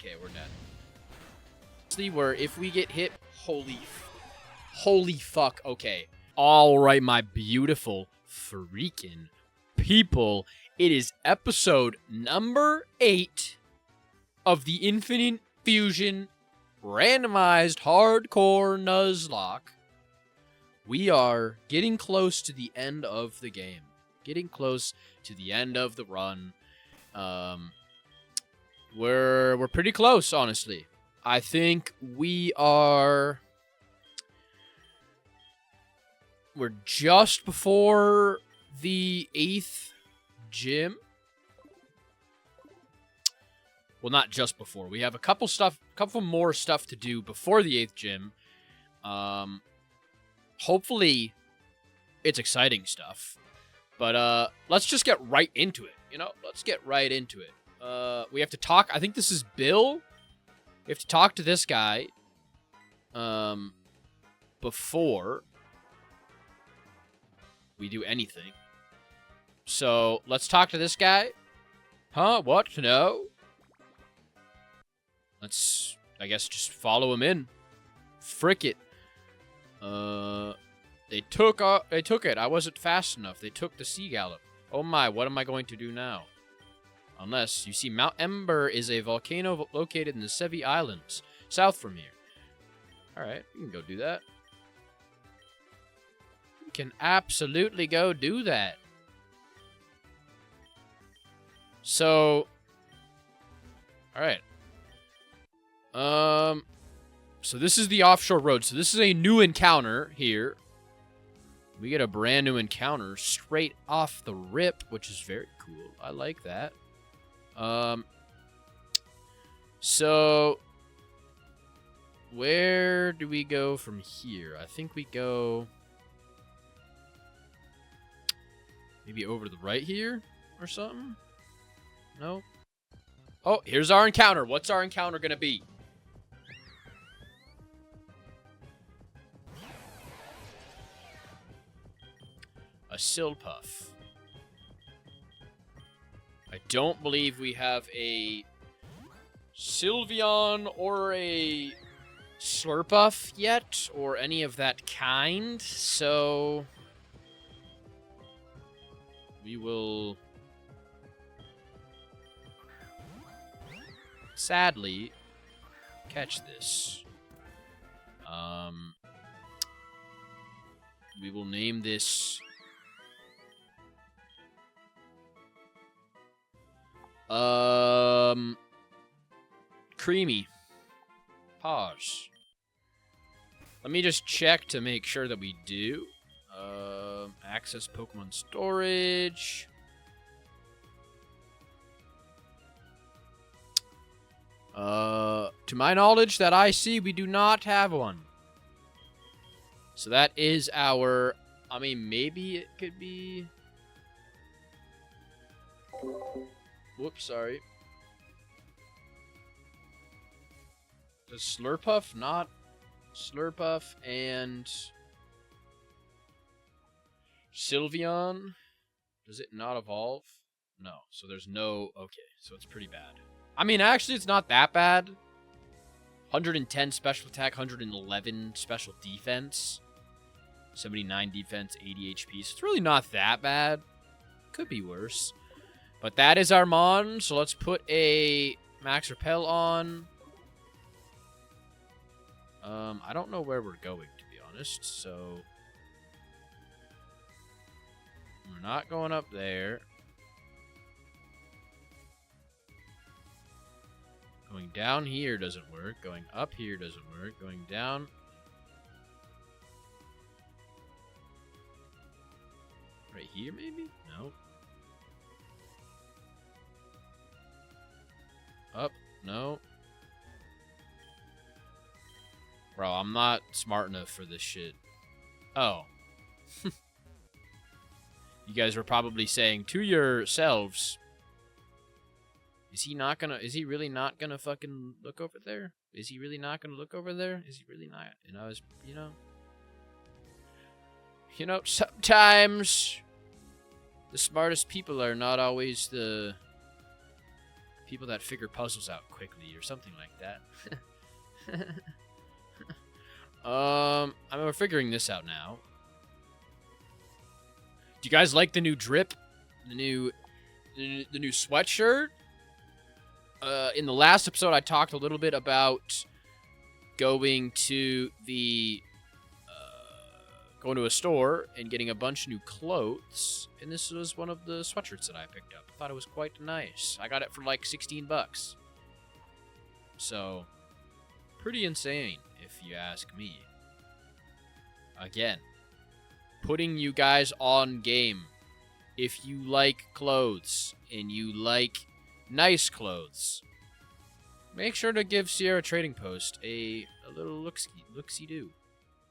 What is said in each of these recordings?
Okay, we're dead. Where if we get hit, holy fuck. Okay. All right, my beautiful freaking people. It is episode number 8 of the Infinite Fusion Randomized Hardcore Nuzlocke. We are getting close to the end of the game. Getting close to the end of the run. We're pretty close, honestly. I think we're just before the 8th gym. Well, not just before. We have a couple more stuff to do before the 8th gym. Hopefully it's exciting stuff. But let's just get right into it, you know? Let's get right into it. We have to talk. I think this is Bill. We have to talk to this guy before we do anything. So, let's talk to this guy. Huh? What? No? Let's, I guess, just follow him in. Frick it. They took it. I wasn't fast enough. They took the sea gallop. Oh my, what am I going to do now? Unless, you see, Mount Ember is a volcano located in the Sevi Islands, south from here. Alright, we can go do that. We can absolutely go do that. So, alright. So this is the offshore road. So this is a new encounter here. We get a brand new encounter straight off the rip, which is very cool. I like that. So where do we go from here? I think we go maybe over to the right here or something. No. Oh, here's our encounter. What's our encounter gonna be? A Silpuff. I don't believe we have a Sylveon or a Slurpuff yet, or any of that kind, so we will sadly catch this. We will name this Creamy. Pause. Let me just check to make sure that we do. Access Pokemon storage. To my knowledge that I see, we do not have one. So that is our, I mean, maybe it could be, whoops, sorry. Does Slurpuff not? Slurpuff and Sylveon? Does it not evolve? No. So there's no... Okay, so it's pretty bad. I mean, actually, it's not that bad. 110 special attack, 111 special defense. 79 defense, 80 HP. So it's really not that bad. Could be worse. But that is our Mon. So let's put a Max Repel on. I don't know where we're going, to be honest, so we're not going up there. Going down here doesn't work. Going up here doesn't work. Going down. Right here, maybe? No. Up? No. Bro, I'm not smart enough for this shit. Oh. You guys were probably saying to yourselves, is he really not gonna fucking look over there? Is he really not gonna look over there? Is he really not? And I was, sometimes the smartest people are not always the People that figure puzzles out quickly or something like that. I mean, we're figuring this out now. Do you guys like the new drip? The new sweatshirt? In the last episode, I talked a little bit about going to a store and getting a bunch of new clothes, and this was one of the sweatshirts that I picked up. I thought it was quite nice. I got it for like $16. So, pretty insane, if you ask me. Again, putting you guys on game. If you like clothes and you like nice clothes, make sure to give Sierra Trading Post a little look-see-do,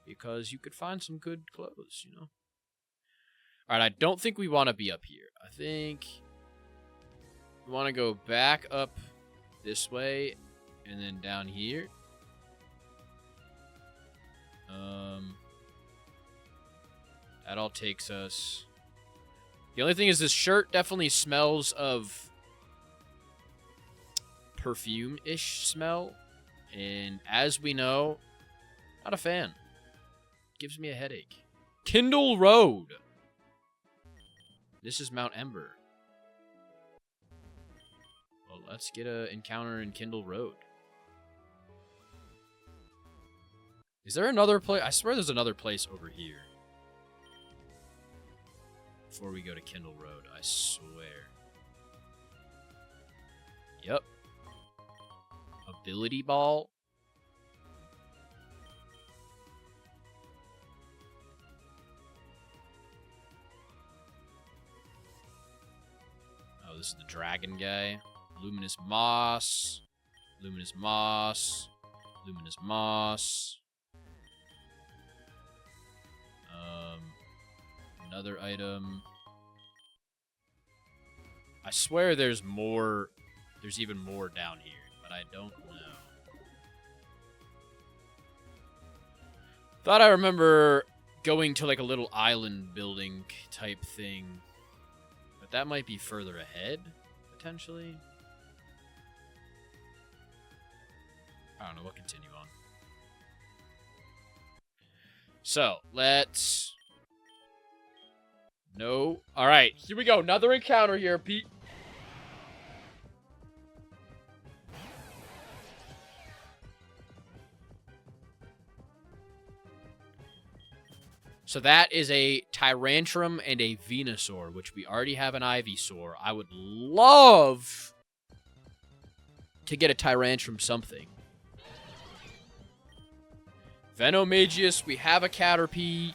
because you could find some good clothes, you know. All right, I don't think we want to be up here. I think we want to go back up this way and then down here. That all takes us. The only thing is this shirt definitely smells of perfume-ish smell. And as we know, not a fan. Gives me a headache. Kindle Road. This is Mount Ember. Well, let's get an encounter in Kindle Road. Is there another place? I swear there's another place over here. Before we go to Kindle Road, I swear. Yep. Ability Ball. Oh, this is the dragon guy. Luminous Moss. Luminous Moss. Luminous Moss. Another item. I swear there's more. There's even more down here, but I don't know. Thought I remember going to like a little island building type thing, but that might be further ahead, potentially. I don't know, we'll continue on. So, let's... No. Alright, here we go. Another encounter here, Pete. So that is a Tyrantrum and a Venusaur, which we already have an Ivysaur. I would love to get a Tyrantrum something. Venomagius, we have a Caterpie.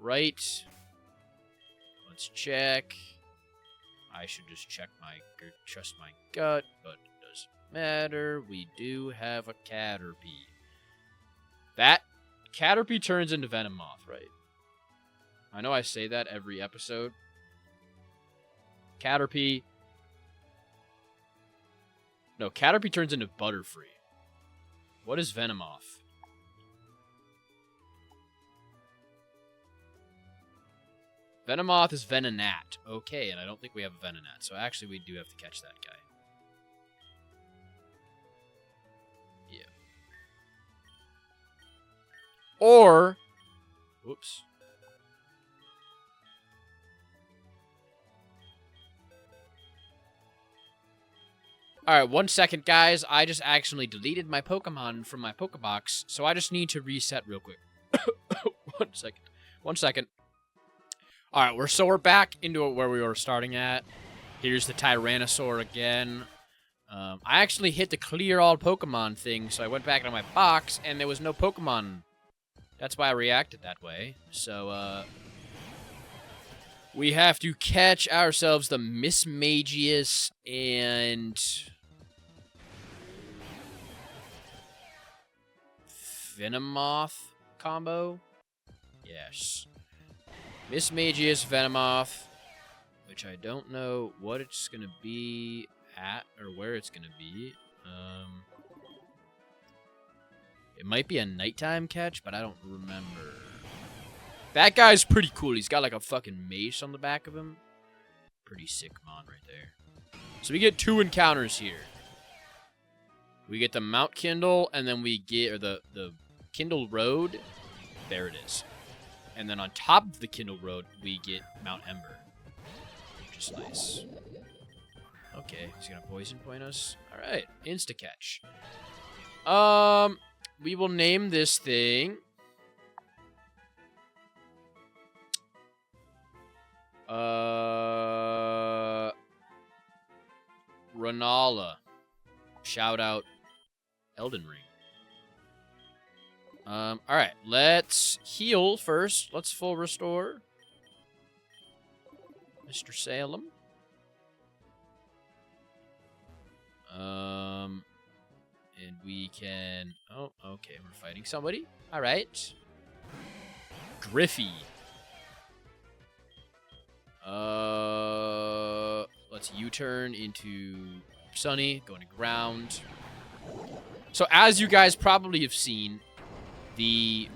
Right. Let's check. I should just trust my gut, but it doesn't matter. We do have a Caterpie. That Caterpie turns into Venomoth, right? I know I say that every episode. Caterpie. No, Caterpie turns into Butterfree. What is Venomoth? Venomoth is Venonat. Okay, and I don't think we have a Venonat, so actually we do have to catch that guy. Yeah. Or... Whoops. Alright, 1 second, guys. I just accidentally deleted my Pokemon from my Pokebox, so I just need to reset real quick. 1 second. 1 second. Alright, we're back into where we were starting at. Here's the Tyrannosaur again. I actually hit the clear all Pokemon thing, so I went back into my box, and there was no Pokemon. That's why I reacted that way. So, we have to catch ourselves the Mismagius and... Venomoth combo? Yes. Mismagius, Venomoth, which I don't know what it's going to be at or where it's going to be. It might be a nighttime catch, but I don't remember. That guy's pretty cool. He's got like a fucking mace on the back of him. Pretty sick mon right there. So we get 2 encounters here. We get the Mount Kindle, and then we get, or the Kindle Road. There it is. And then on top of the Kindle Road, we get Mount Ember. Which is nice. Okay, he's gonna poison point us. Alright, insta-catch. We will name this thing... Renala. Shout out Elden Ring. Alright, let's heal first. Let's full restore. Mr. Salem. And we can... Oh, okay, we're fighting somebody. Alright. Griffey. Let's U-turn into Sunny, going to ground. So as you guys probably have seen, the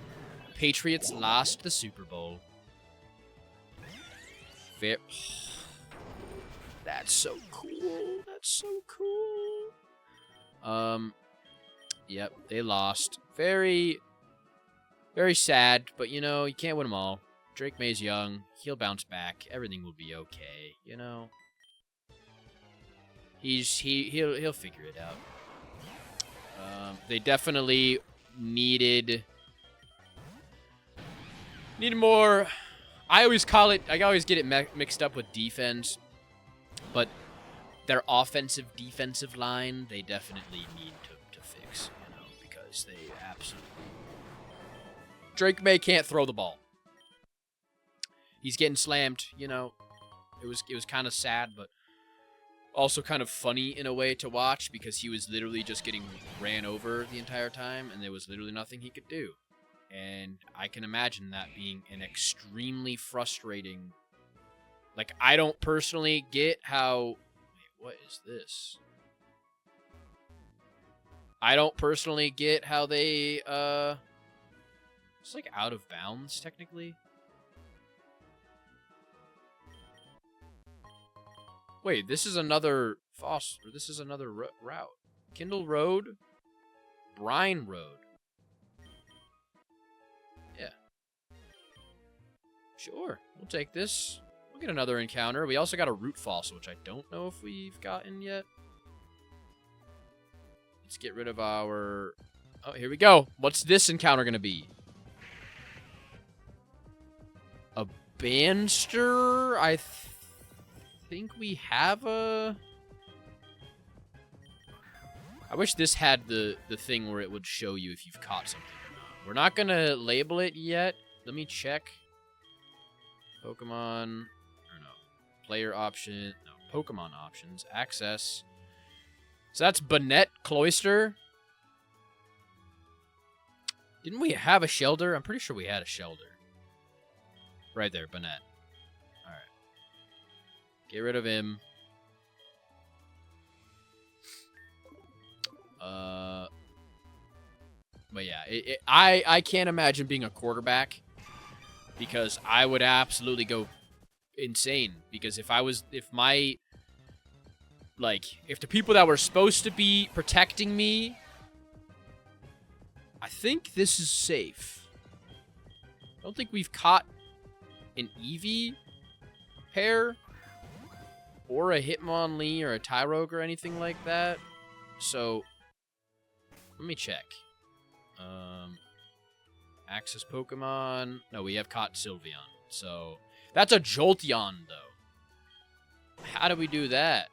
Patriots lost the Super Bowl. That's so cool. That's so cool. Yep, they lost. Very, very sad, but you know, you can't win them all. Drake May's young. He'll bounce back. Everything will be okay, you know. He'll figure it out. They definitely needed more. I always get it mixed up with defense, but their defensive line, they definitely need to fix, you know, because they absolutely... Drake May can't throw the ball. He's getting slammed, you know. It was kind of sad, but also kind of funny in a way to watch because he was literally just getting ran over the entire time, and there was literally nothing he could do. And I can imagine that being an extremely frustrating... Like, I don't personally get how... Wait, what is this? I don't personally get how they, It's like out of bounds, technically. Wait, this is another this is another route. Kindle Road, Brine Road. Yeah. Sure, we'll take this. We'll get another encounter. We also got a root fossil, which I don't know if we've gotten yet. Let's get rid of our... Oh, here we go. What's this encounter going to be? A Banster? I think we have a... I wish this had the thing where it would show you if you've caught something or not. We're not going to label it yet. Let me check. Pokemon... Or no. Player option... No. Pokemon options. Access. So that's Bonnet Cloister. Didn't we have a Shelder? I'm pretty sure we had a Shelder. Right there, Bonnet. Alright. Get rid of him. But yeah, I can't imagine being a quarterback because I would absolutely go insane. Because if the people that were supposed to be protecting me, I think this is safe. I don't think we've caught an Eevee pair or a Hitmonlee or a Tyrogue or anything like that. So, let me check. Access Pokemon. No, we have caught Sylveon. So, that's a Jolteon, though. How do we do that?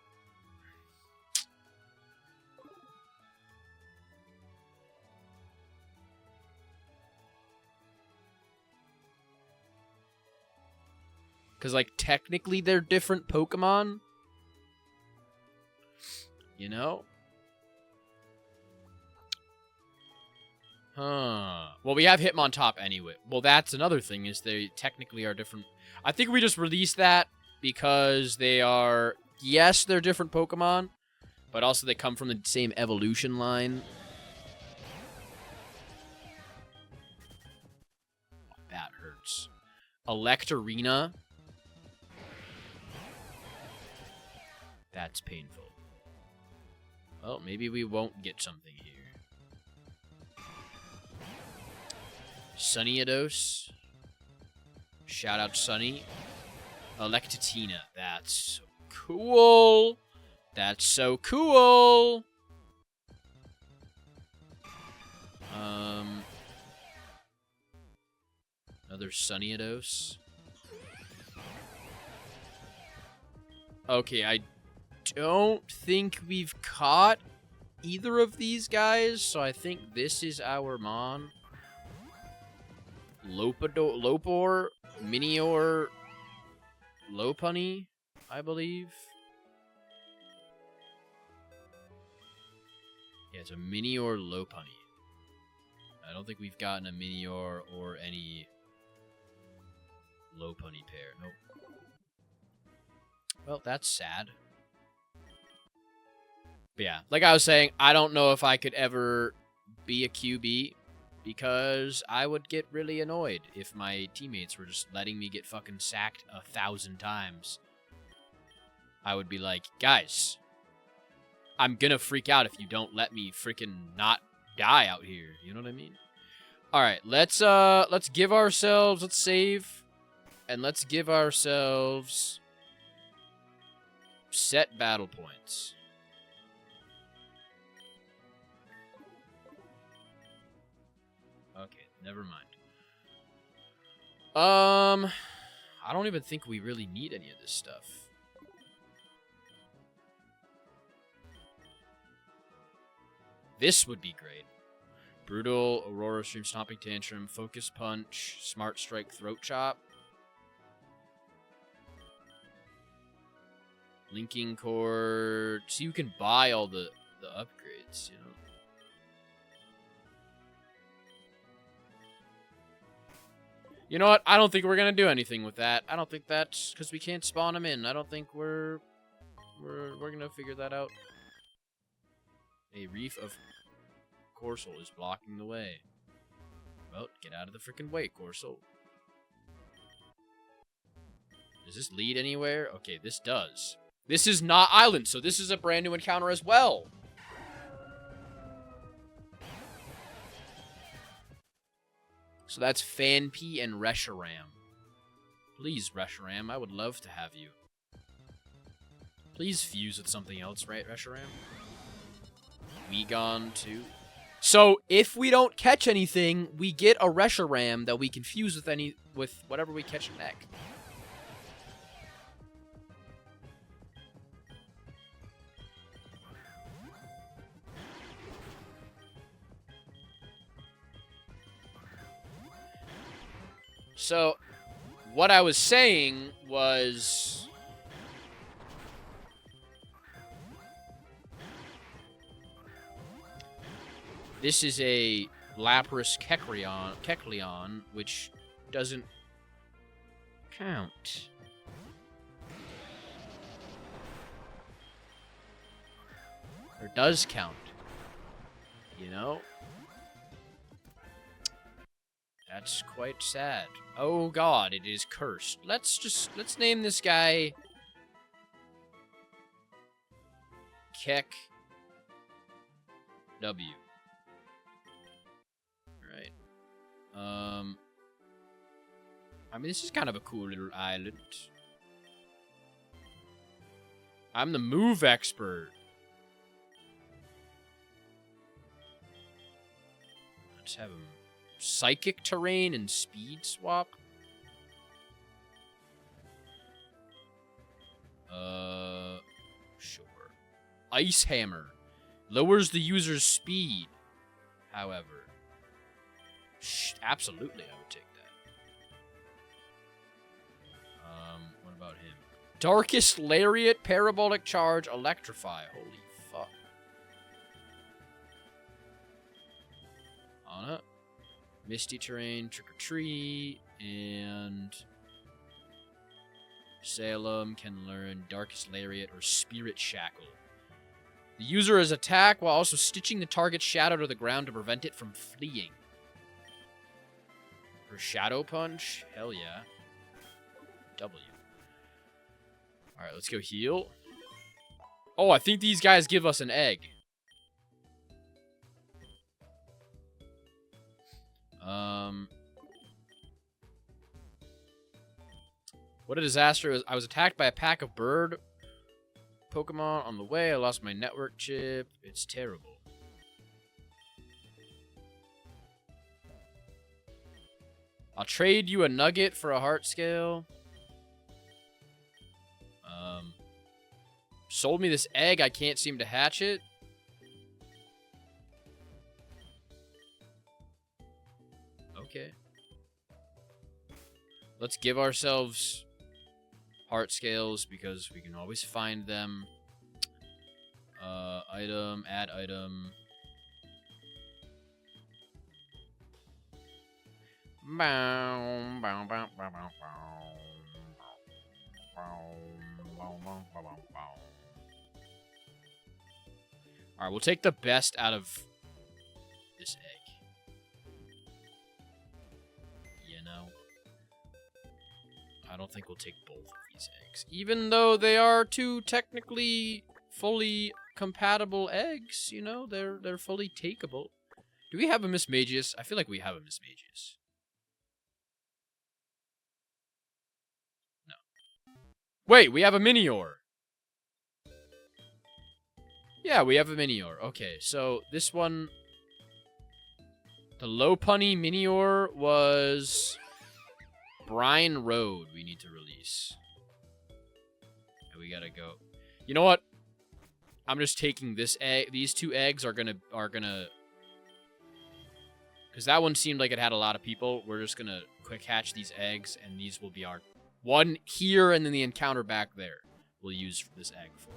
Because, like, technically they're different Pokemon. You know? Huh. Well, we have Hitmontop anyway. Well, that's another thing, is they technically are different. I think we just released that because they are... Yes, they're different Pokemon, but also they come from the same evolution line. Oh, that hurts. Electorina. That's painful. Well, maybe we won't get something here. Sunnyados. Shout out Sunny. Electatina. That's so cool. That's so cool. Another Sunnyados. Okay, I don't think we've caught either of these guys, so I think this is our Mon. Lopor, Minior, Lopunny, I believe. Yeah, it's a Minior Lopunny. I don't think we've gotten a Minior or any Lopunny pair. Nope. Well, that's sad. But yeah, like I was saying, I don't know if I could ever be a QB because I would get really annoyed if my teammates were just letting me get fucking sacked 1,000 times. I would be like, guys, I'm gonna freak out if you don't let me freaking not die out here. You know what I mean? All right, let's give ourselves, let's save, and let's give ourselves set battle points. Okay, never mind. I don't even think we really need any of this stuff. This would be great. Brutal, Aurora Stream, Stomping Tantrum, Focus Punch, Smart Strike, Throat Chop. Linking Cord. So you can buy all the upgrades, you know. You know what? I don't think we're gonna do anything with that. I don't think that's because we can't spawn them in. I don't think we're gonna figure that out. A reef of Corsal is blocking the way. Well, get out of the freaking way, Corsal. Does this lead anywhere? Okay, this does. This is not Island, so this is a brand new encounter as well. So that's Fanpy and Reshiram. Please, Reshiram, I would love to have you. Please fuse with something else, right, Reshiram? We gone too. So if we don't catch anything, we get a Reshiram that we can fuse with whatever we catch next. So what I was saying was this is a Lapras Kecleon, which doesn't count. Or does count. You know? That's quite sad. Oh god, it is cursed. Let's name this guy Kek W. Right. I mean, this is kind of a cool little island. I'm the move expert. Let's have him psychic terrain and speed swap. Sure. Ice hammer lowers the user's speed. However, absolutely, I would take that. What about him? Darkest Lariat, Parabolic Charge, Electrify. Holy fuck. Anna. Misty Terrain, Trick or Treat, and Salem can learn Darkest Lariat or Spirit Shackle. The user is attack while also stitching the target's shadow to the ground to prevent it from fleeing. For Shadow Punch? Hell yeah. W. Alright, let's go heal. Oh, I think these guys give us an egg. What a disaster. I was attacked by a pack of bird Pokemon on the way. I lost my network chip. It's terrible. I'll trade you a nugget for a heart scale. Sold me this egg. I can't seem to hatch it. Okay. Let's give ourselves heart scales because we can always find them. Item, add item. Bow, bow, bow, bow, bow, bow. Alright, we'll take the best out of this egg. You know? I don't think we'll take both of these eggs. Even though they are two technically fully compatible eggs, you know? They're fully takeable. Do we have a Miss Magius? I feel like we have a Miss Magius. No. Wait, we have a Minior. Yeah, we have a Minior. Okay, so this one... The Lopunny Minior was... Brine Road we need to release. And we gotta go... You know what? I'm just taking this egg. These two eggs are gonna... Because that one seemed like it had a lot of people. We're just gonna quick hatch these eggs, and these will be our... One here, and then the encounter back there. We'll use this egg for.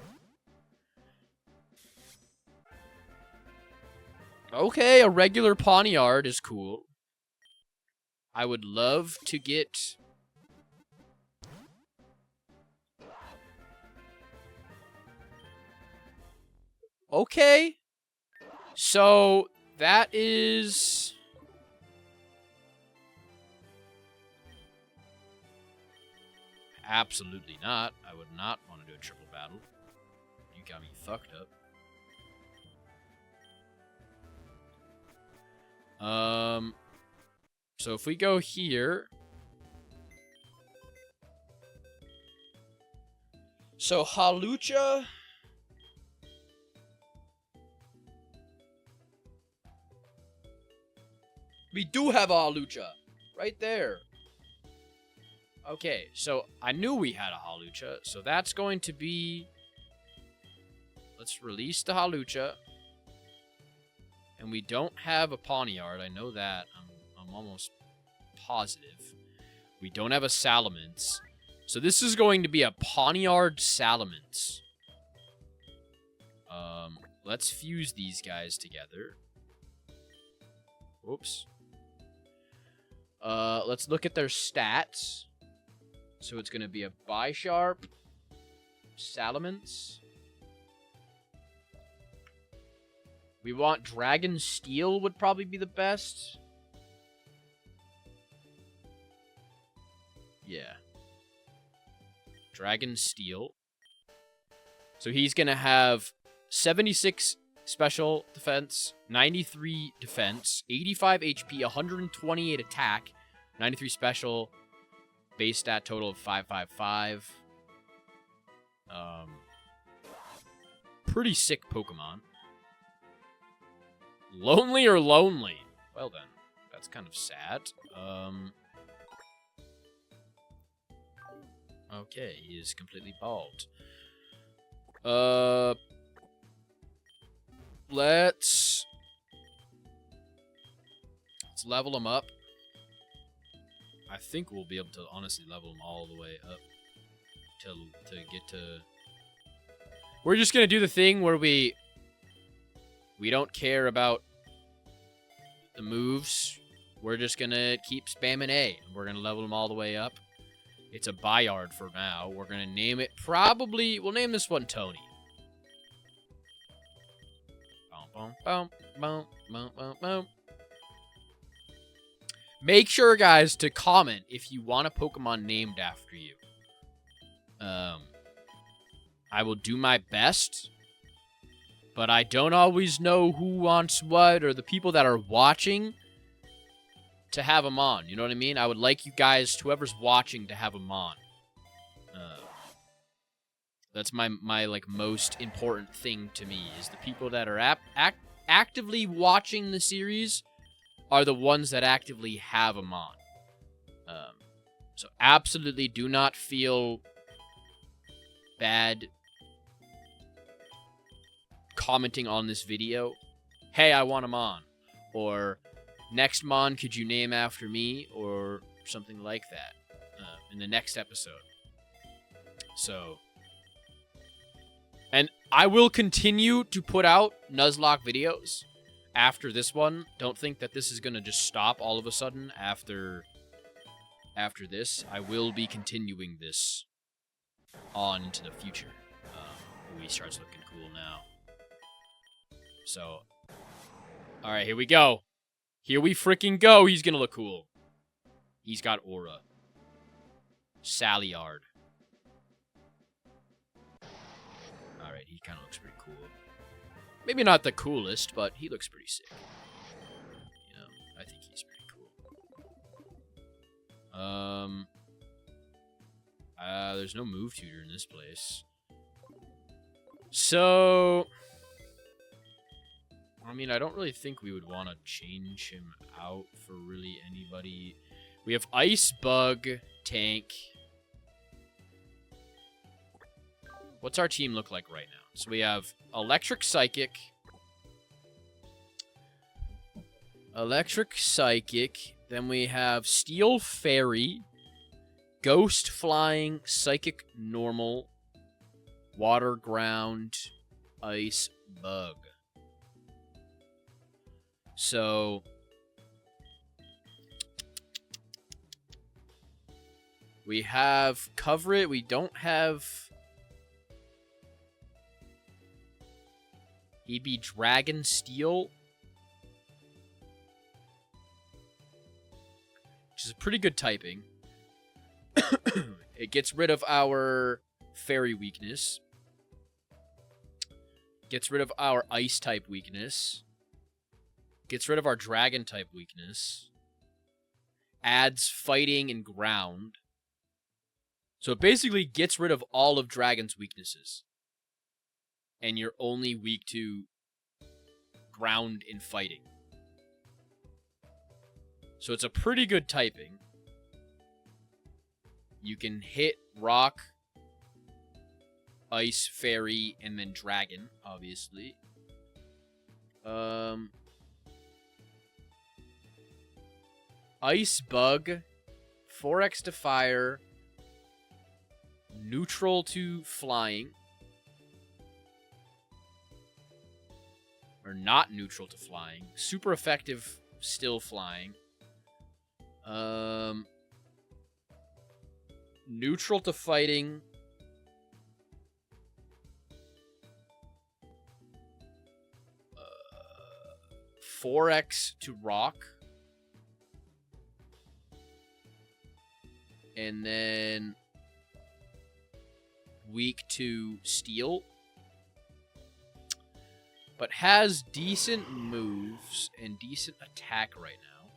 Okay, a regular Pawniard is cool. I would love to get... Okay. So, that is... Absolutely not. I would not want to do a triple battle. You got me fucked up. So if we go here... So, Halucha... We do have a Halucha. Right there. Okay, so I knew we had a Halucha, so that's going to be... Let's release the Halucha. And we don't have a Pawniard, I know that. I'm almost positive. We don't have a Salamence. So this is going to be a Pawniard Salamence. Let's fuse these guys together. Whoops. Let's look at their stats. So it's going to be a Bisharp, Salamence. We want Dragon Steel would probably be the best. Yeah. Dragon Steel. So he's going to have 76 special defense, 93 defense, 85 HP, 128 attack, 93 special, base stat total of 555. Pretty sick Pokemon. Lonely or lonely? Well then, that's kind of sad. Okay, he is completely bald. Let's level him up. I think we'll be able to honestly level him all the way up to get to... We're just gonna do the thing where we don't care about the moves. We're just gonna keep spamming A. We're gonna level them all the way up. It's a Bayard for now. We're gonna name it probably... We'll name this one Tony. Boom, boom, boom, boom, boom, boom. Make sure, guys, to comment if you want a Pokemon named after you. I will do my best, but I don't always know who wants what, or the people that are watching to have them on. You know what I mean? I would like you guys, whoever's watching, to have them on. That's my like most important thing to me, is the people that are actively watching the series are the ones that actively have them on. So absolutely do not feel bad commenting on this video. Hey, I want him on. Or, next Mon, could you name after me? Or something like that in the next episode. So, and I will continue to put out Nuzlocke videos after this one. Don't think that this is going to just stop all of a sudden after this. I will be continuing this on into the future. He starts looking cool now. So, alright, here we go. Here we freaking go. He's gonna look cool. He's got aura. Saliard. Alright, he kind of looks pretty cool. Maybe not the coolest, but he looks pretty sick. You know, I think he's pretty cool. There's no move tutor in this place. So, I mean, I don't really think we would want to change him out for really anybody. We have Ice Bug, Tank. What's our team look like right now? So we have Electric Psychic. Then we have Steel Fairy. Ghost Flying, Psychic Normal, Water Ground, Ice Bug. So, we have Cover It. We don't have... He'd be Dragon Steel, which is a pretty good typing. It gets rid of our Fairy weakness. Gets rid of our Ice type weakness. Gets rid of our Dragon type weakness. Adds Fighting and Ground. So it basically gets rid of all of Dragon's weaknesses. And you're only weak to Ground and Fighting. So it's a pretty good typing. You can hit Rock, Ice, Fairy, and then Dragon, obviously. Ice Bug, 4x to Fire, neutral to Flying. Or not neutral to Flying. Super effective, still Flying. Neutral to Fighting. Uh, 4x to Rock. And then weak to Steel. But has decent moves and decent attack right now.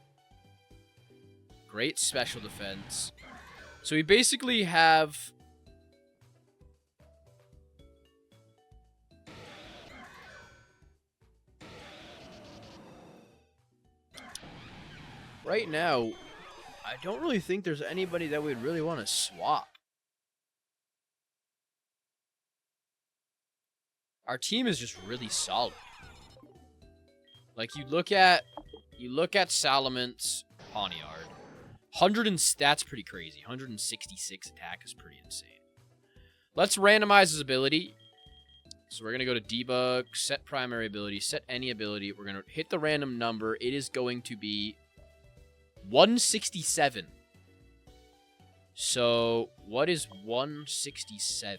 Great special defense. So we basically have... Right now, I don't really think there's anybody that we'd really want to swap. Our team is just really solid. Like, you look at Salamence, Pawniard. That's pretty crazy. 166 attack is pretty insane. Let's randomize his ability. So we're going to go to debug, set primary ability, set any ability. We're going to hit the random number. It is going to be 167. So what is 167?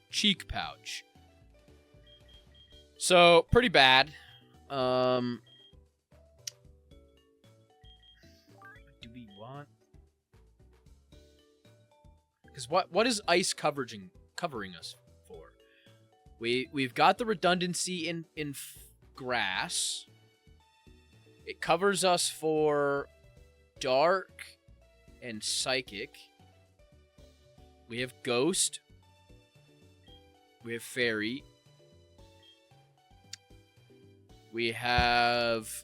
Cheek pouch. So pretty bad. What do we want? Because what is ice covering us for? We've got the redundancy in grass. It covers us for dark and psychic. We have ghost. We have fairy. We have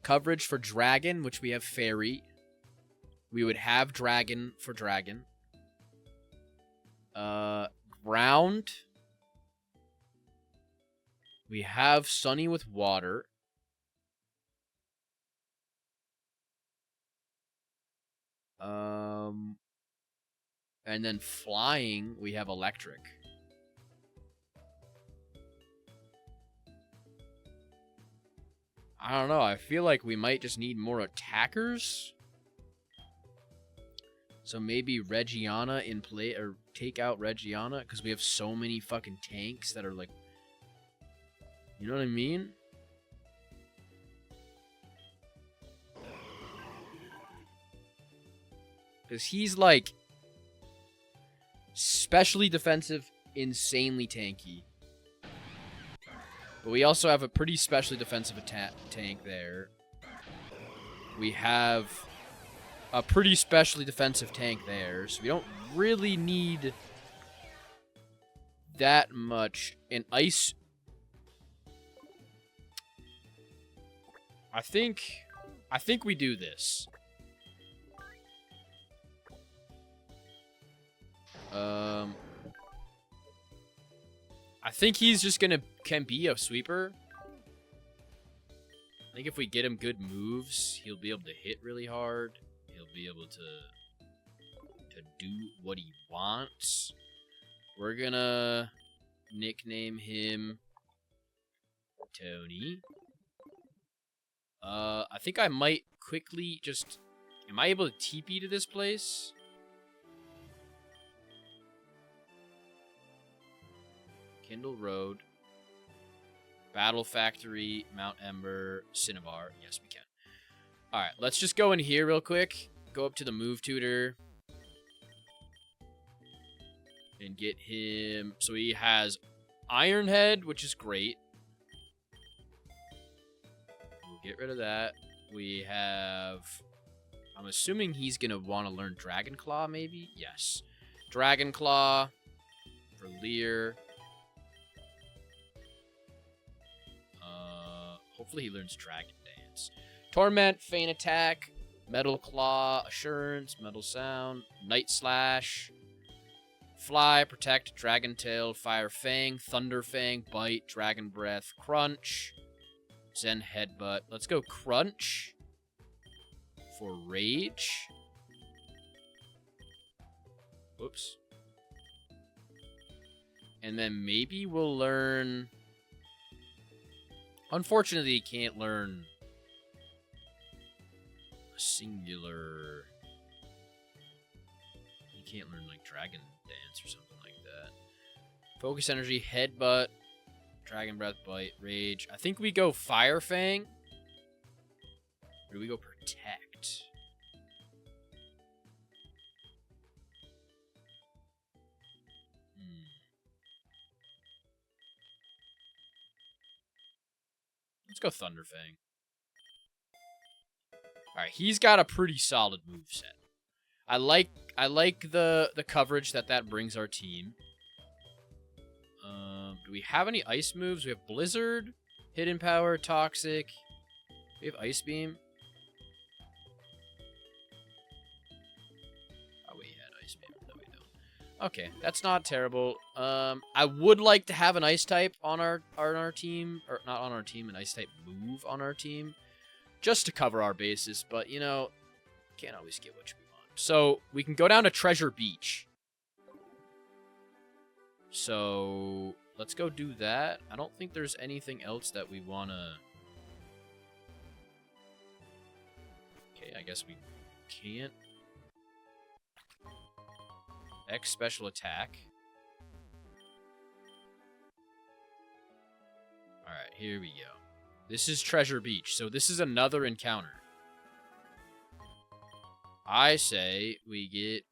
coverage for dragon, which we have fairy. We would have dragon for dragon. Ground. We have sunny with water. And then flying, we have electric. I don't know. I feel like we might just need more attackers. So maybe Regiana in play, or take out Regiana, because we have so many fucking tanks that are like, you know what I mean? Because he's like specially defensive, insanely tanky. But we also have a pretty specially defensive tank there. We have a pretty specially defensive tank there. So we don't really need that much. In ice, I think we do this. I think he's just can be a sweeper. I think if we get him good moves, he'll be able to hit really hard. He'll be able to do what he wants. We're gonna nickname him Tony. I think I might quickly just... Am I able to TP to this place? Kindle Road. Battle Factory, Mount Ember, Cinnabar. Yes, we can. Alright, let's just go in here real quick. Go up to the move tutor. And get him... So he has Iron Head, which is great. We'll get rid of that. We have... I'm assuming he's going to want to learn Dragon Claw, maybe? Yes. Dragon Claw for Lear. Hopefully he learns Dragon Dance. Torment, Feint Attack, Metal Claw, Assurance, Metal Sound, Night Slash, Fly, Protect, Dragon Tail, Fire Fang, Thunder Fang, Bite, Dragon Breath, Crunch, Zen Headbutt. Let's go Crunch for Rage. Whoops. And then maybe we'll learn... Unfortunately, he can't learn a singular... He can't learn, like, Dragon Dance or something like that. Focus Energy, Headbutt, Dragon Breath, Bite, Rage. I think we go Fire Fang. Or do we go Protect? Let's go Thunder Fang. Alright, he's got a pretty solid moveset. I like the coverage that brings our team. Do we have any ice moves? We have Blizzard, Hidden Power, Toxic. We have Ice Beam. Oh, we had Ice Beam. No, we don't. Okay, that's not terrible. I would like to have an Ice type on our team, or not on our team, an Ice type move on our team, just to cover our bases. But you know, can't always get what we want. So we can go down to Treasure Beach. So let's go do that. I don't think there's anything else that we wanna. Okay, I guess we can't. X special attack. Alright, here we go. This is Treasure Beach, so this is another encounter. I say we get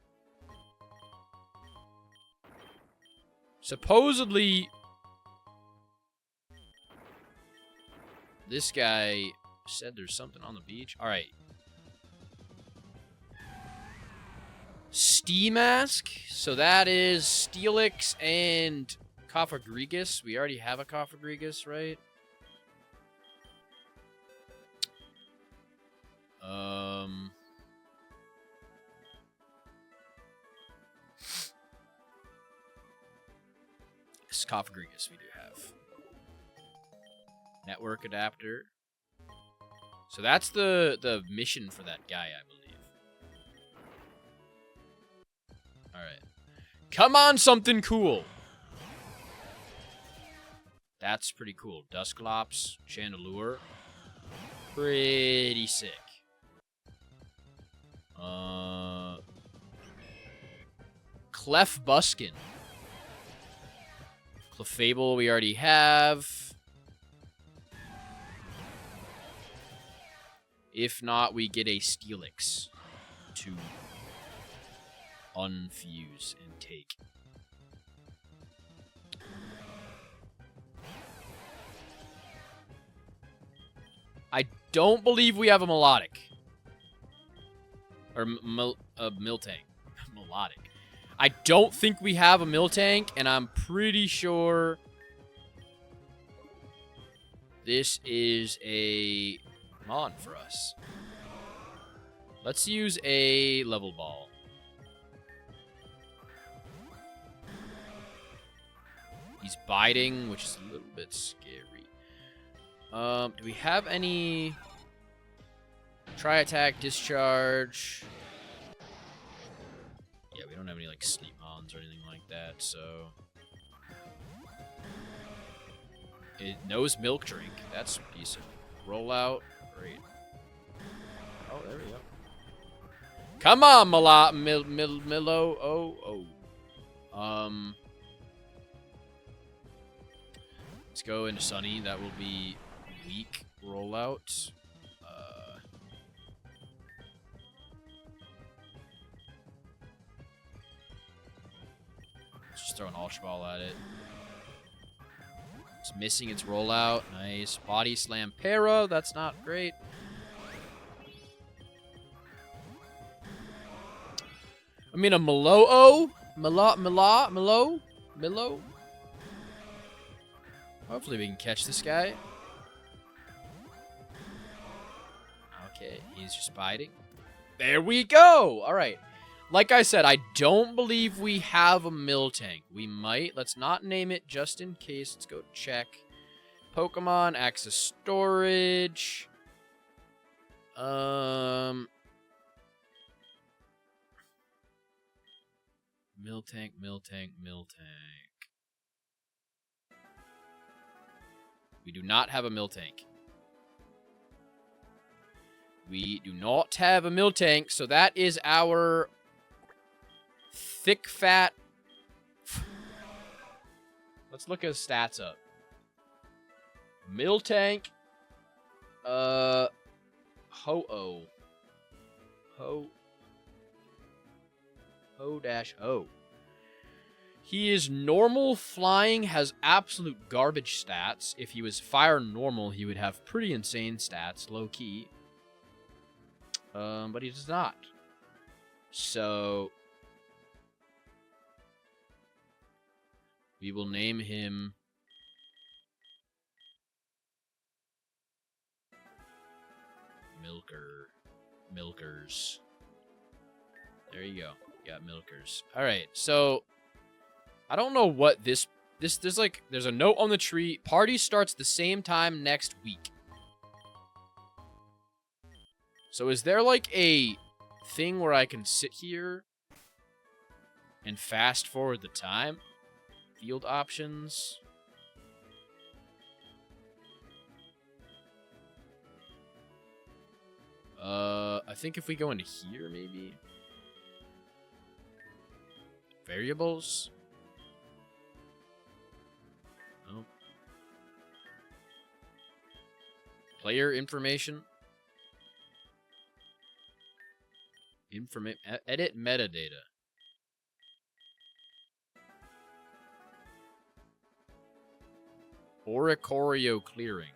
Supposedly, this guy said there's something on the beach. All right. Mask. So that is Steelix and Cofagrigus. We already have a Cofagrigus, right? Cofagrigus we do have. Network adapter. So that's the mission for that guy, I believe. Alright. Come on, something cool! That's pretty cool. Dusclops, Chandelure. Pretty sick. Clefbuskin. Clefable we already have. If not, we get a Steelix to unfuse and take. I don't believe we have a melodic. Or a Miltank. Melodic. I don't think we have a Miltank, and I'm pretty sure this is a Mon for us. Let's use a level ball. He's biting, which is a little bit scary. Do we have any try attack, discharge? Yeah, we don't have any like sleep mons or anything like that, so it knows milk drink. That's decent. Rollout, great. Oh, there we go. Come on, Milo. Let's go into Sunny. That will be weak rollout. Let's just throw an Ultra Ball at it. It's missing its rollout. Nice. Body Slam Para. That's not great. I mean, a Milo. Hopefully we can catch this guy. Okay, he's just biting. There we go! Alright. Like I said, I don't believe we have a Miltank. We might. Let's not name it just in case. Let's go check. Pokemon, access storage. Miltank. We do not have a Miltank. We do not have a Miltank, so that is our thick, fat... Let's look his stats up. Miltank. Ho-Oh. Ho-Ho. He is normal flying, has absolute garbage stats. If he was fire normal, he would have pretty insane stats, low-key. But he does not. So we will name him Milkers. There you go. Got Milkers. All right. So I don't know what there's a note on the tree. Party starts the same time next week. So is there like a thing where I can sit here and fast forward the time? Field options. I think if we go into here, maybe. Variables. Oh. Player information. Edit metadata. Oricorio clearing.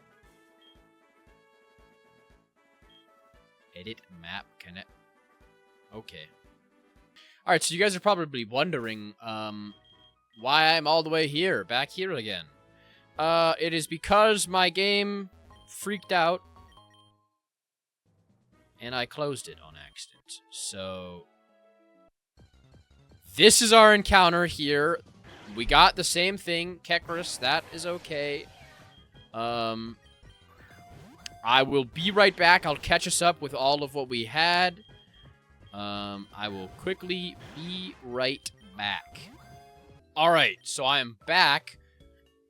Edit map connect. Okay. Alright, so you guys are probably wondering why I'm all the way here, back here again. It is because my game freaked out and I closed it on accident. So this is our encounter here. We got the same thing, Kekris. That is okay. I will be right back. I'll catch us up with all of what we had. I will quickly be right back. Alright, so I am back.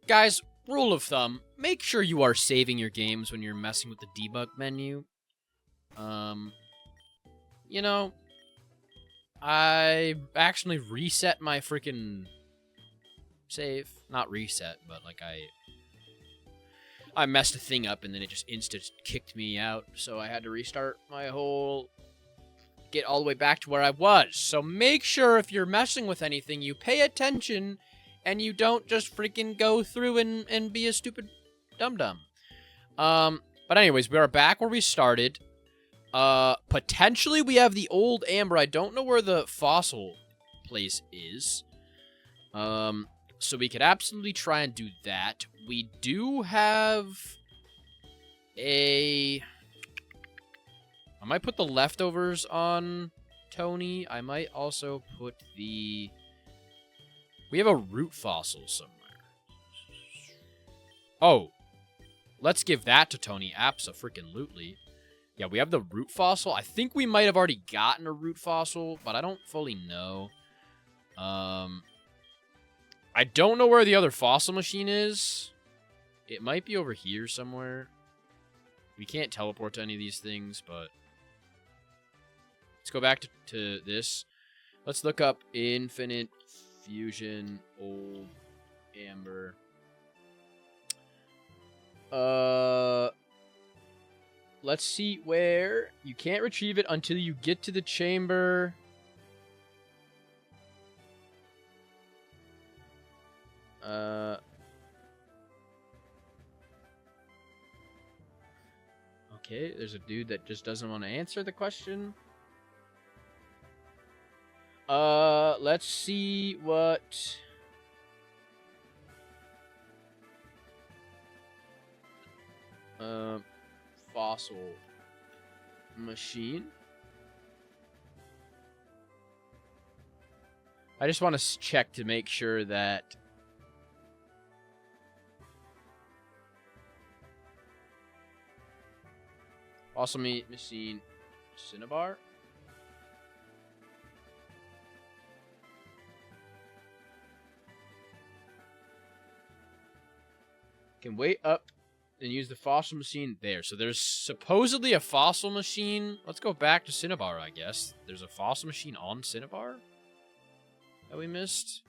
Guys, rule of thumb, make sure you are saving your games when you're messing with the debug menu. You know, I actually reset my freaking save. Not reset, but like I messed a thing up and then it just instant kicked me out. So I had to restart my whole, get all the way back to where I was. So make sure if you're messing with anything, you pay attention and you don't just freaking go through and be a stupid dum-dum. But anyways, we are back where we started. Potentially we have the old amber. I don't know where the fossil place is. So we could absolutely try and do that. We do have a... I might put the leftovers on Tony. I might also put the... We have a root fossil somewhere. Oh. Let's give that to Tony. Abso-freaking-lutely. Yeah, we have the root fossil. I think we might have already gotten a root fossil, but I don't fully know. I don't know where the other fossil machine is. It might be over here somewhere. We can't teleport to any of these things, but... Let's go back to this. Let's look up Infinite Fusion Old Amber. Let's see where... You can't retrieve it until you get to the chamber... Okay, there's a dude that just doesn't want to answer the question. Let's see what... Fossil machine. I just want to check to make sure that... Fossil machine Cinnabar. Can wait up and use the fossil machine there. So there's supposedly a fossil machine. Let's go back to Cinnabar, I guess. There's a fossil machine on Cinnabar that we missed.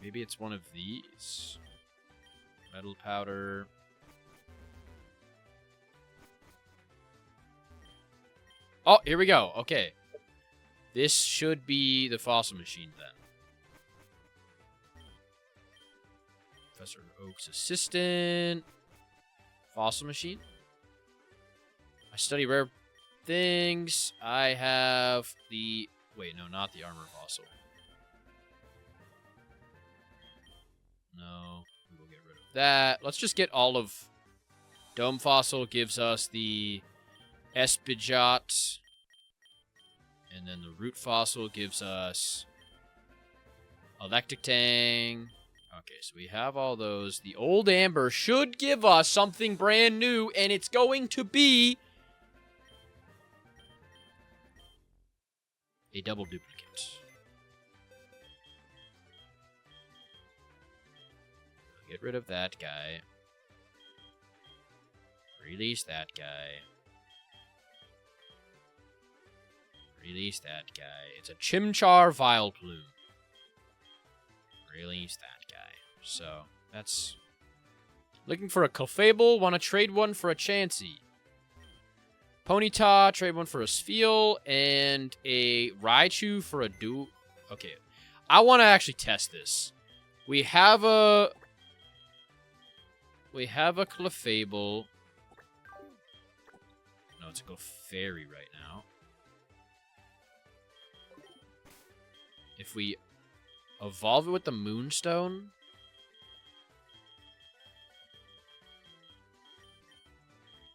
Maybe it's one of these. Metal powder. Oh, here we go. Okay. This should be the fossil machine then. Professor Oak's assistant. Fossil machine. I study rare things. I have the... Wait, no, not the armor fossil. No, we will get rid of that. Let's just get all of... Dome fossil gives us the Espijot. And then the root fossil gives us Electric Tang. Okay, so we have all those. The old amber should give us something brand new, and it's going to be a double duplicate. Get rid of that guy. Release that guy. Release that guy. It's a Chimchar Vileplume. Release that guy. So, that's... Looking for a Clefable. Want to trade one for a Chansey. Ponyta. Trade one for a Spheal. And a Raichu for a Okay. I want to actually test this. We have a We have a Clefable. No, it's a Clefairy right now. If we evolve it with the Moonstone...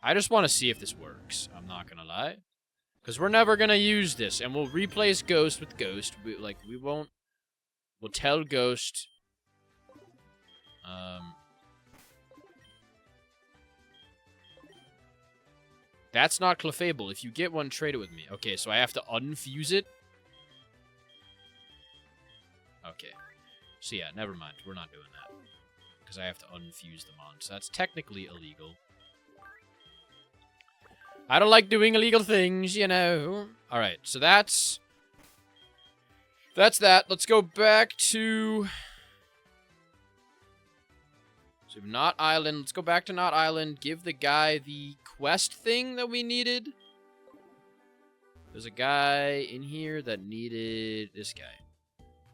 I just want to see if this works. I'm not going to lie. Because we're never going to use this. And we'll replace Ghost with Ghost. We won't... We'll tell Ghost... That's not Clefable. If you get one, trade it with me. Okay, so I have to unfuse it? Okay. So yeah, never mind. We're not doing that. Because I have to unfuse the mons. So that's technically illegal. I don't like doing illegal things, you know. Alright, so that's that. Let's go back to... So Knot Island. Let's go back to Knot Island. Give the guy the quest thing that we needed. There's a guy in here that needed this guy.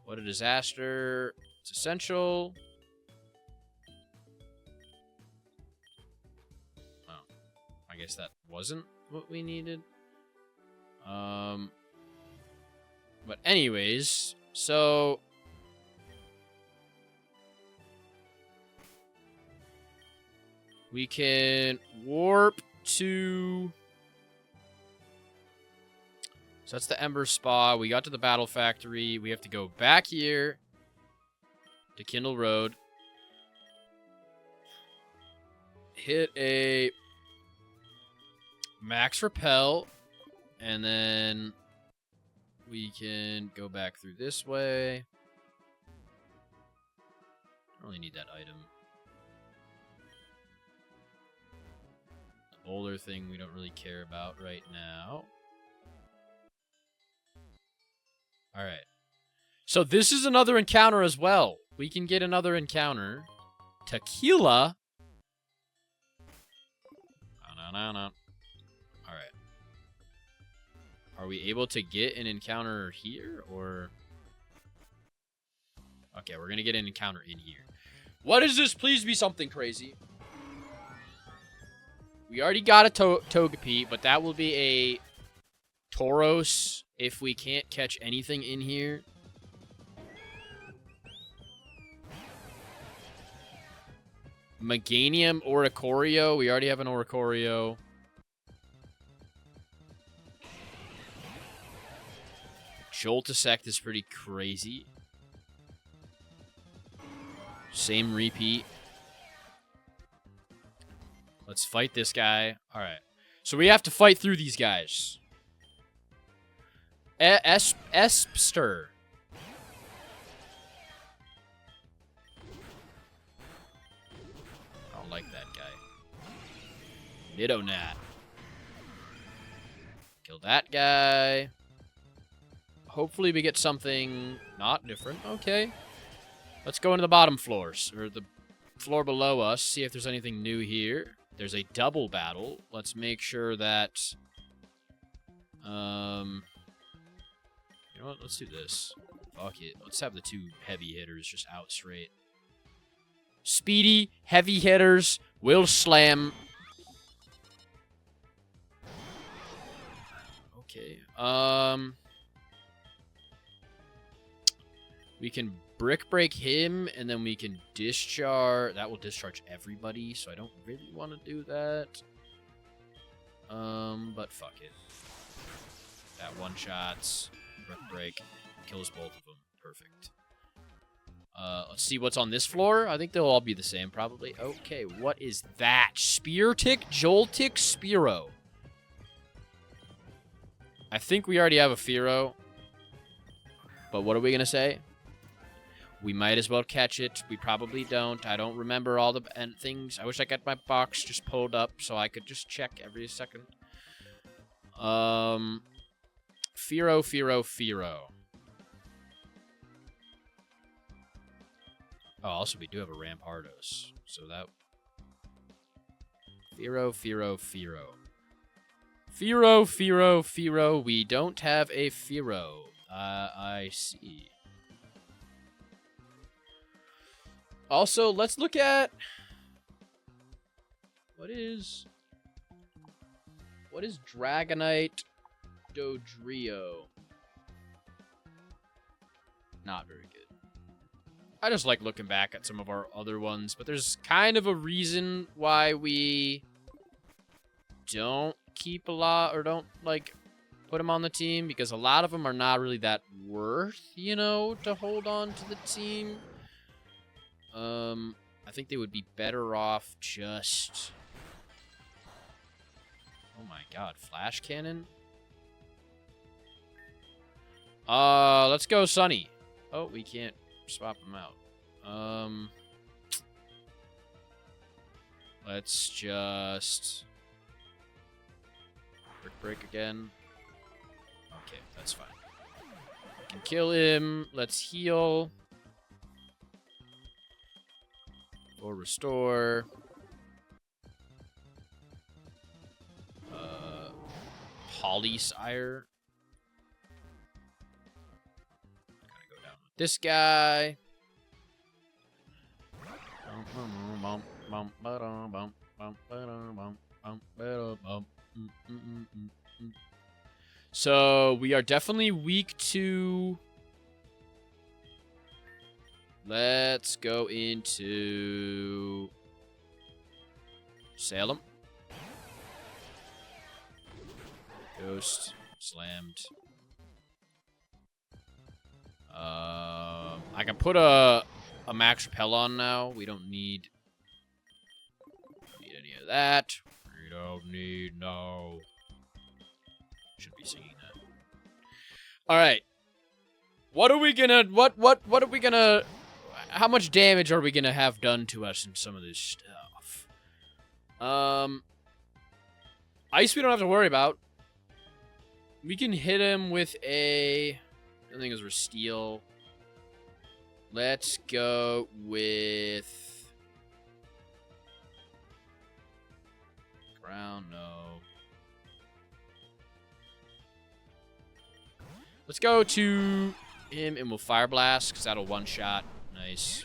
What a disaster. It's essential. Oh. I guess that wasn't what we needed. But anyways, so... We can warp to... So that's the Ember Spa. We got to the Battle Factory. We have to go back here to Kindle Road. Hit a max repel. And then we can go back through this way. I don't really need that item. The older thing we don't really care about right now. Alright. So this is another encounter as well. We can get another encounter. Tequila. No. Alright. Are we able to get an encounter here, or... Okay, we're gonna get an encounter in here. What is this? Please be something crazy. We already got a Togepi, but that will be a Tauros if we can't catch anything in here. Meganium, Oricorio. We already have an Oricorio. Joltisect is pretty crazy. Same repeat. Let's fight this guy. Alright. So we have to fight through these guys. Espster. I don't like that guy. Nidonat. Kill that guy. Hopefully we get something not different. Okay. Let's go into the bottom floors, or the floor below us, see if there's anything new here. There's a double battle. Let's make sure that... You know what? Let's do this. Fuck it. Let's have the two heavy hitters just out straight. Speedy, heavy hitters will slam. Okay. We can brick break him, and then we can discharge. That will discharge everybody, so I don't really want to do that. But fuck it. That one shots. Brick break. Kills both of them. Perfect. Let's see what's on this floor. I think they'll all be the same, probably. Okay, what is that? Spear Tick, Joltik, Spearow. I think we already have a Fearow. But what are we going to say? We might as well catch it. We probably don't. I don't remember all the things. I wish I got my box just pulled up so I could just check every second. Fearow. Oh, also we do have a Rampardos. So that... Fearow. We don't have a Fearow. I see. Also, let's look at... What is Dragonite Dodrio? Not very good. I just like looking back at some of our other ones, but there's kind of a reason why we don't keep a lot or don't, like, put them on the team, because a lot of them are not really that worth, you know, to hold on to the team. I think they would be better off just... Oh my god, flash cannon? Let's go Sunny. Oh, we can't swap them out. Let's just... Brick break again. Okay, that's fine. We can kill him. Let's heal. Or restore. Polysire. Gotta go down with this guy. So we are definitely weak to... Let's go into Salem. Ghost slammed. I can put a max repel on now. We don't need any of that. We don't need no. Should be singing that. All right. What are we gonna? What are we gonna? How much damage are we gonna have done to us in some of this stuff? Ice we don't have to worry about. We can hit him with a... I think it was steel. Let's go with... Ground, no. Let's go to him and we'll Fire Blast, because that'll one-shot. Nice.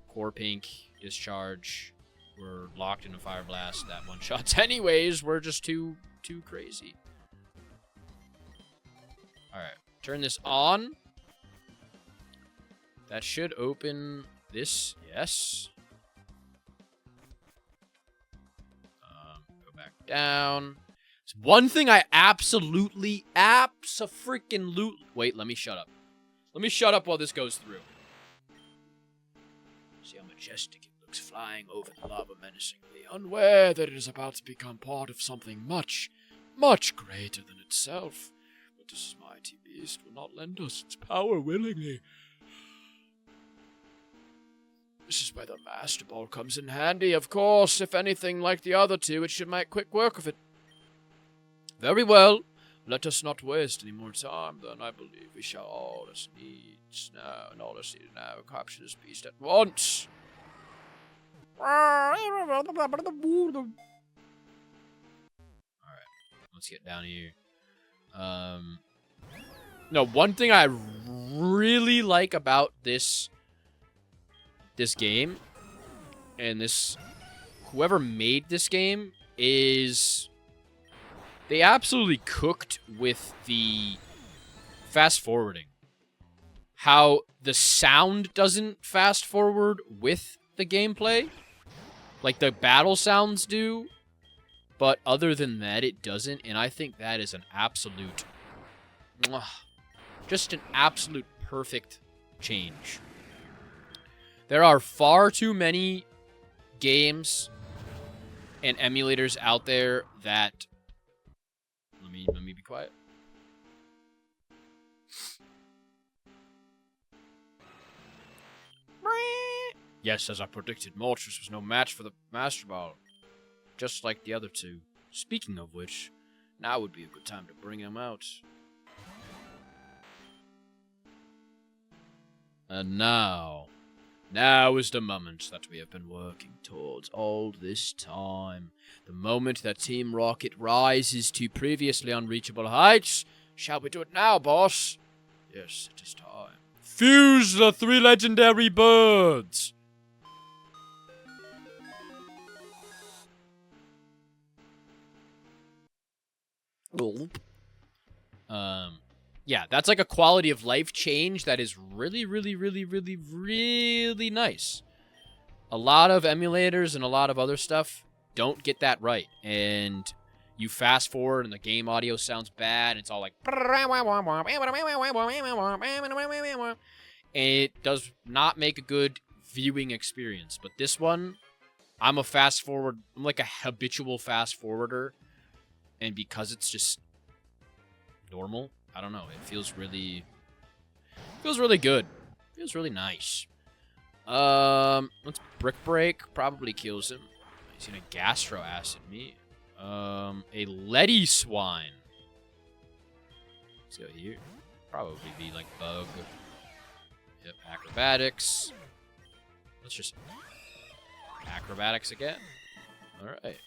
Core Pink, Discharge. We're locked in a Fire Blast. That one-shots anyways. We're just too crazy. Alright, turn this on. That should open this. Yes. Go back down. It's one thing I absolutely... Wait, let me shut up. Let me shut up while this goes through. See how majestic it looks flying over the lava menacingly, unaware that it is about to become part of something much, much greater than itself. But this mighty beast will not lend us its power willingly. This is where the Master Ball comes in handy, of course. If anything like the other two, it should make quick work of it. Very well. Let us not waste any more time, then. I believe we shall all us needs now, and all us need now capture this beast at once. Alright, let's get down here. No, one thing I really like about this game, and whoever made this game, is they absolutely cooked with the fast forwarding. How the sound doesn't fast forward with the gameplay, like the battle sounds do, but other than that, it doesn't, and I think that is an absolute, just an absolute perfect change. There are far too many games and emulators out there that... Let me be quiet. Yes, as I predicted, Moltres was no match for the Master Ball. Just like the other two. Speaking of which, now would be a good time to bring him out. And now is the moment that we have been working towards all this time. The moment that Team Rocket rises to previously unreachable heights. Shall we do it now, boss? Yes, it is time. Fuse the 3 legendary birds! Yeah, that's like a quality of life change that is really, really, really, really, really nice. A lot of emulators and a lot of other stuff don't get that right. And you fast forward and the game audio sounds bad. It's all like... And it does not make a good viewing experience. But this one, I'm a fast forward... I'm like a habitual fast forwarder. And because it's just normal, I don't know. It feels really good. Feels really nice. Let's brick break. Probably kills him. He's gonna gastro acid me. A leady swine. Let's go here. Probably be like bug. Yep, acrobatics. Let's just acrobatics again. Alright.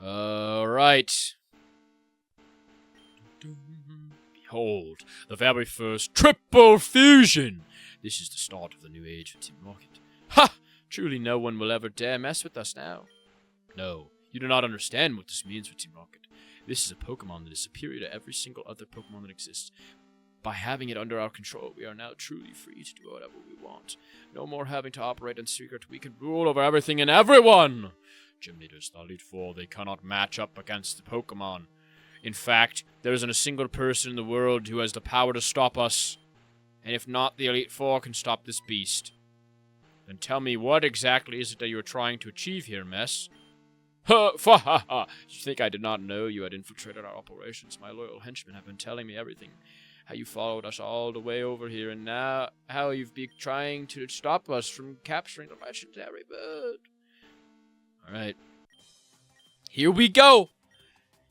Alright. Behold, the very first triple fusion! This is the start of the new age for Team Rocket. Ha! Truly no one will ever dare mess with us now. No, you do not understand what this means for Team Rocket. This is a Pokemon that is superior to every single other Pokemon that exists. By having it under our control, we are now truly free to do whatever we want. No more having to operate in secret. We can rule over everything and everyone! Gym leaders, the Elite Four, they cannot match up against the Pokemon. In fact, there isn't a single person in the world who has the power to stop us. And if not, the Elite Four can stop this beast. Then tell me, what exactly is it that you are trying to achieve here, Mess? Ha! Fa ha ha! Did you think I did not know you had infiltrated our operations? My loyal henchmen have been telling me everything. How you followed us all the way over here, and now how you've been trying to stop us from capturing the legendary bird. Alright. Here we go!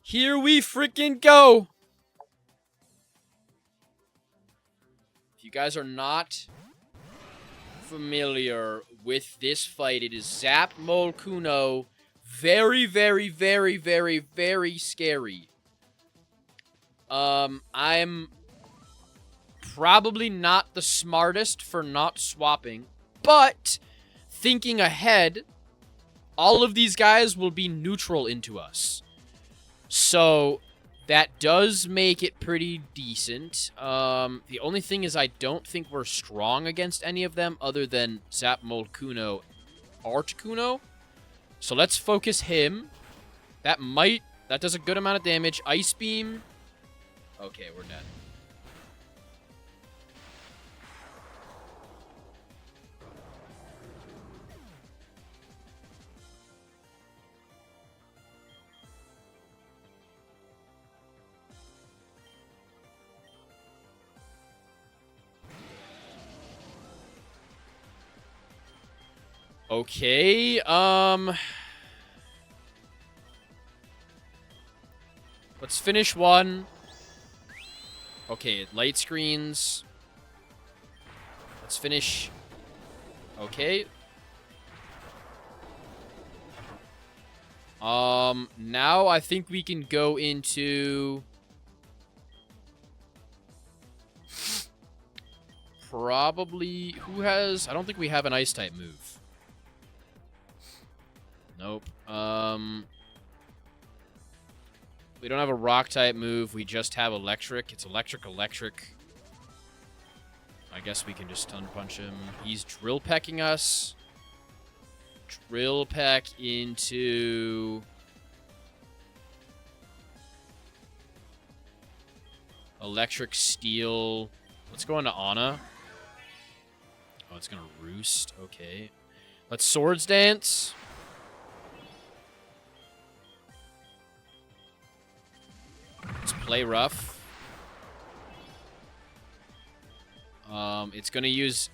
Here we freaking go! If you guys are not familiar with this fight, it is Zap Molkuno. Very, very, very, very, very scary. I'm probably not the smartest for not swapping, but thinking ahead, all of these guys will be neutral into us. So that does make it pretty decent. The only thing is I don't think we're strong against any of them other than Zap Molkuno, Articuno. So let's focus him. That does a good amount of damage. Ice Beam. Okay, we're dead. Okay, let's finish one. Okay, light screens. Let's finish. Okay. Now I think we can go into probably who has, I don't think we have an ice type move. Nope. We don't have a rock type move. We just have electric. It's electric. I guess we can just stun punch him. He's drill pecking us. Drill peck into electric steel. Let's go into Ana. Oh, it's gonna roost. Okay. Let's swords dance. Let's play rough. It's gonna use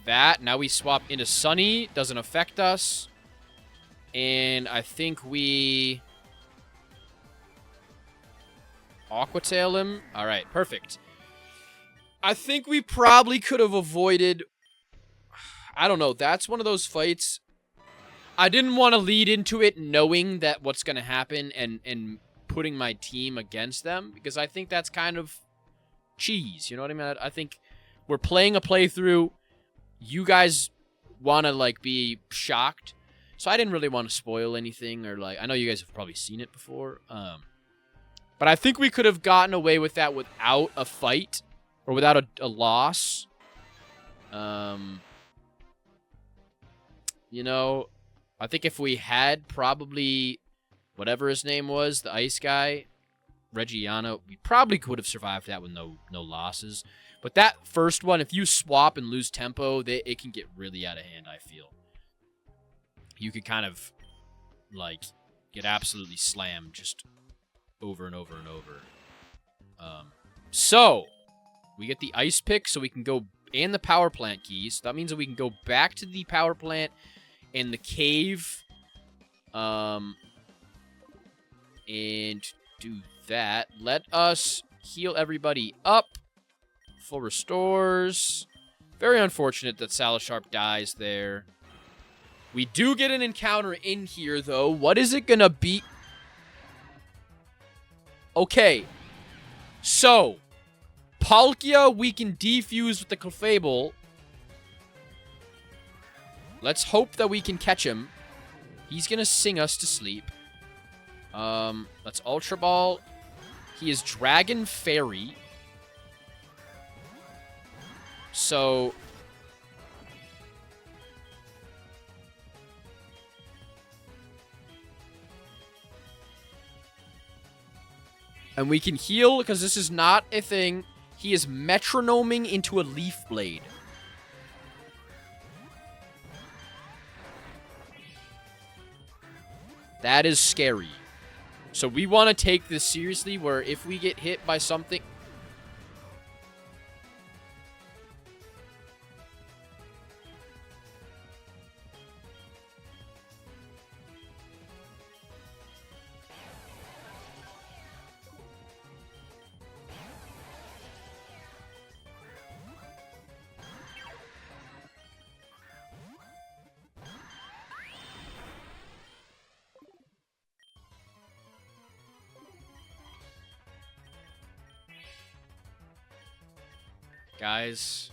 that. Now we swap into Sunny. Doesn't affect us. And I think we Aqua Tail him. Alright, perfect. I think we probably could have avoided, I don't know, that's one of those fights. I didn't want to lead into it knowing that what's gonna happen and putting my team against them, because I think that's kind of cheese, you know what I mean? I think we're playing a playthrough. You guys want to, like, be shocked. So I didn't really want to spoil anything, or like, I know you guys have probably seen it before. But I think we could have gotten away with that without a fight, or without a loss. You know, I think if we had probably whatever his name was, the ice guy, Reggiano, we probably could have survived that with no losses. But that first one, if you swap and lose tempo, it can get really out of hand, I feel. You could kind of, like, get absolutely slammed just over and over and over. So, we get the ice pick, so we can go, and the power plant keys. So that means that we can go back to the power plant and the cave, and do that. Let us heal everybody up. Full restores. Very unfortunate that Salasharp dies there. We do get an encounter in here, though. What is it gonna be? Okay. So, Palkia we can defuse with the Clefable. Let's hope that we can catch him. He's gonna sing us to sleep. Let's Ultra Ball. He is Dragon Fairy. So... and we can heal, because this is not a thing. He is metronoming into a Leaf Blade. That is scary. So we want to take this seriously, where if we get hit by something... Guys.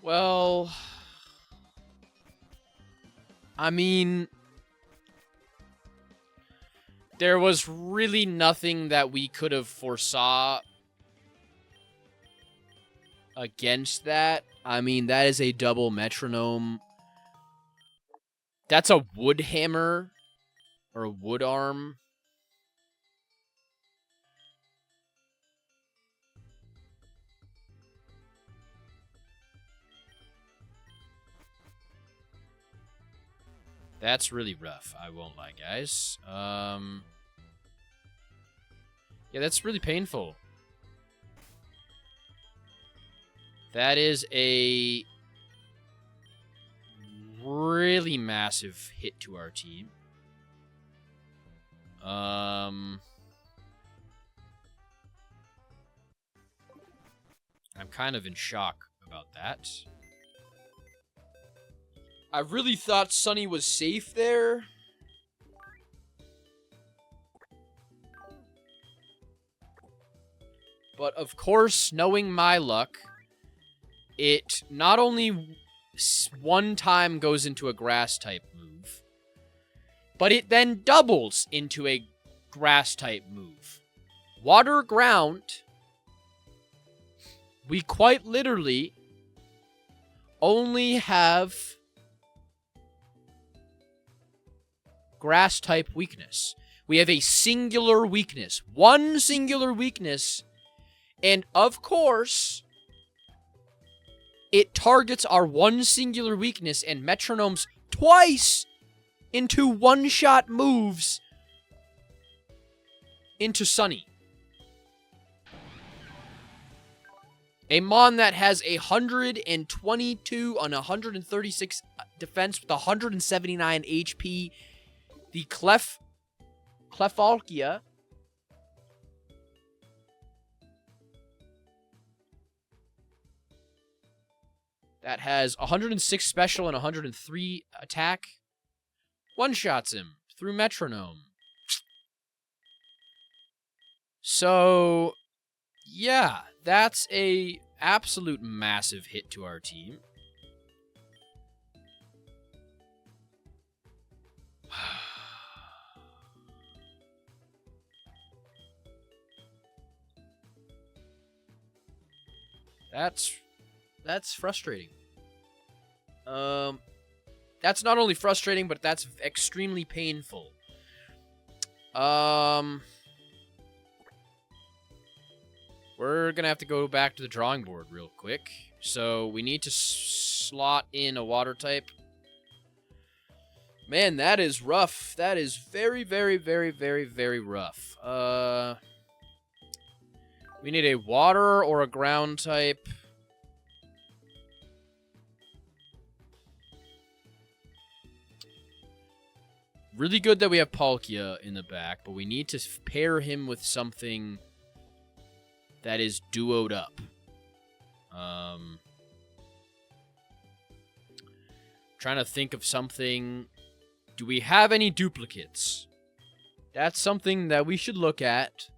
Well, I mean, there was really nothing that we could have foresaw against that. I mean, that is a double metronome. That's a wood hammer or a wood arm. That's really rough, I won't lie, guys. Yeah, that's really painful. That is a really massive hit to our team. I'm kind of in shock about that. I really thought Sunny was safe there. But of course, knowing my luck, it not only one time goes into a grass type move, but it then doubles into a grass type move. Water ground, we quite literally only have grass type weakness. We have a singular weakness. One singular weakness. And of course, it targets our one singular weakness and metronomes twice into one-shot moves into Sunny. A Mon that has 122 on 136 defense with 179 HP. The Clefalkia. That has 106 special and 103 attack. One-shots him through metronome. So, yeah, that's a absolute massive hit to our team. That's frustrating. That's not only frustrating, but that's extremely painful. We're gonna have to go back to the drawing board real quick. So we need to slot in a water type. Man, that is rough. That is very, very, very, very, very rough. We need a water or a ground type. Really good that we have Palkia in the back, but we need to pair him with something that is duoed up. Trying to think of something. Do we have any duplicates? That's something that we should look at.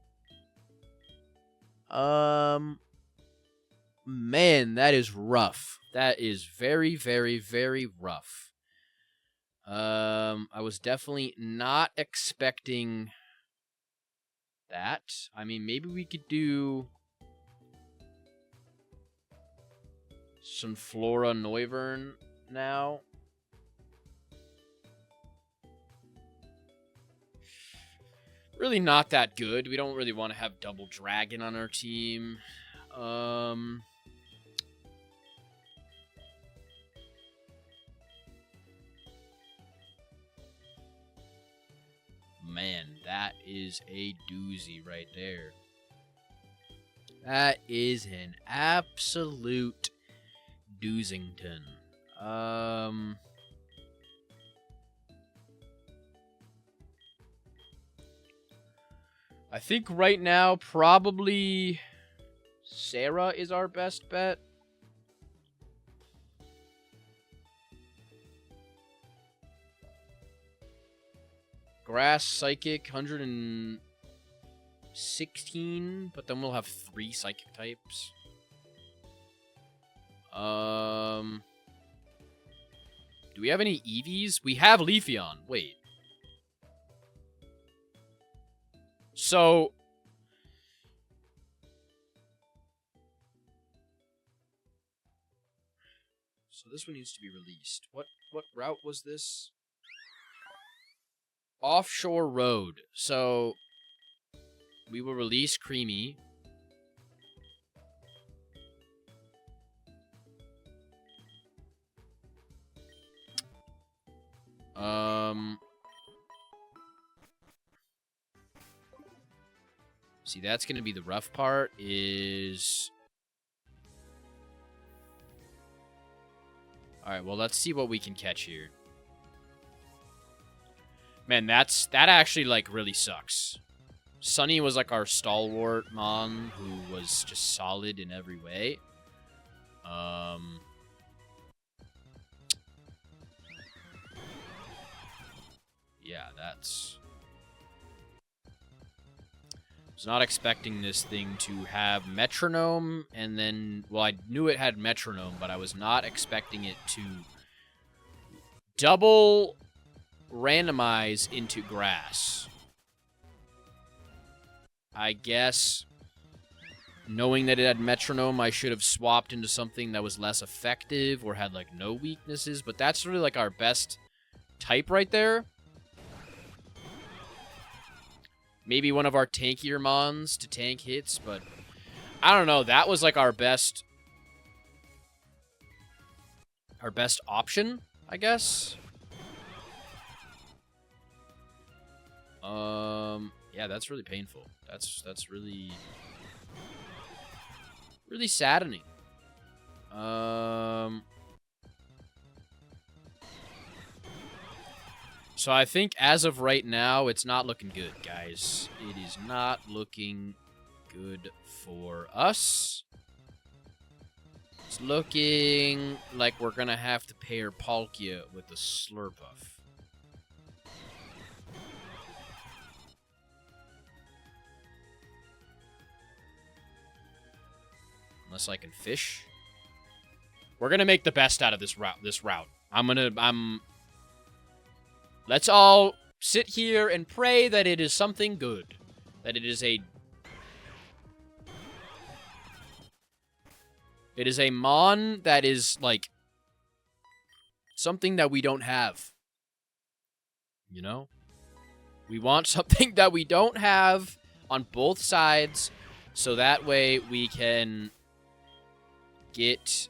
Man, that is rough. That is very, very, very rough. I was definitely not expecting that. I mean, maybe we could do some Flora Noivern now. Really not that good. We don't really want to have Double Dragon on our team. Man, that is a doozy right there. That is an absolute doozington. I think right now, probably Sarah is our best bet. Grass, Psychic, 116, but then we'll have 3 Psychic types. Do we have any Eevees? We have Leafeon. Wait. So this one needs to be released. What route was this? Offshore Road. So we will release Creamy. See, that's going to be the rough part, is... Alright, well, let's see what we can catch here. Man, that actually, like, really sucks. Sunny was, like, our stalwart Mon, who was just solid in every way. Yeah, that's... I was not expecting this thing to have metronome, and then... Well, I knew it had metronome, but I was not expecting it to double randomize into grass. I guess, knowing that it had metronome, I should have swapped into something that was less effective or had, like, no weaknesses, but that's really, like, our best type right there. Maybe one of our tankier Mons to tank hits, but I don't know. That was, like, our best our best option, I guess. Yeah, that's really painful. That's really saddening. So I think as of right now, it's not looking good, guys. It is not looking good for us. It's looking like we're gonna have to pair Palkia with the Slurpuff. Unless I can fish. We're gonna make the best out of this route. Let's all sit here and pray that it is something good. That it is a mon that is, like, something that we don't have. You know? We want something that we don't have on both sides, so that way we can get,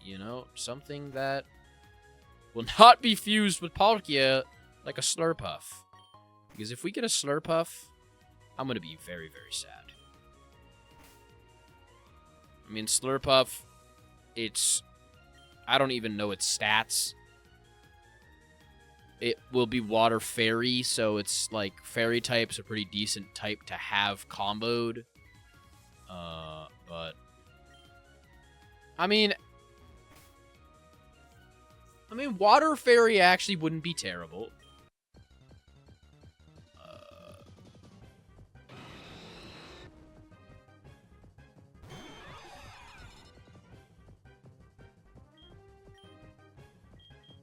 you know, something that will not be fused with Palkia like a Slurpuff. Because if we get a Slurpuff, I'm going to be very, very sad. I mean, Slurpuff, I don't even know its stats. It will be Water Fairy, so it's like Fairy type's a pretty decent type to have comboed. But I mean, Water Fairy actually wouldn't be terrible.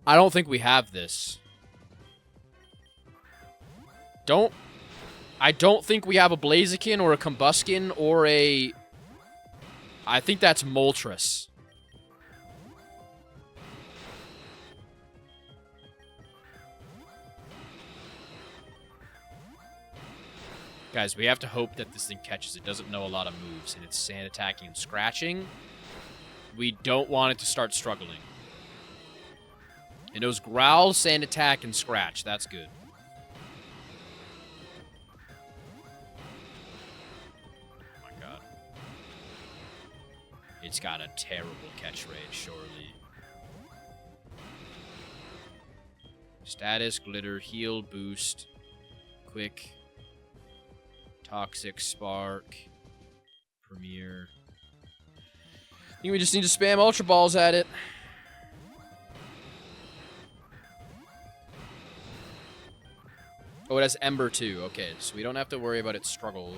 I don't think we have this. I don't think we have a Blaziken or a Combuskin or a... I think that's Moltres. Guys, we have to hope that this thing catches. It doesn't know a lot of moves, and it's sand attacking and scratching. We don't want it to start struggling. It knows Growl, Sand Attack, and Scratch. That's good. Oh my god. It's got a terrible catch rate, surely. Status, Glitter, Heal, Boost, Quick, Toxic, Spark, Premier. I think we just need to spam Ultra Balls at it. Oh, it has Ember too. Okay, so we don't have to worry about its struggle.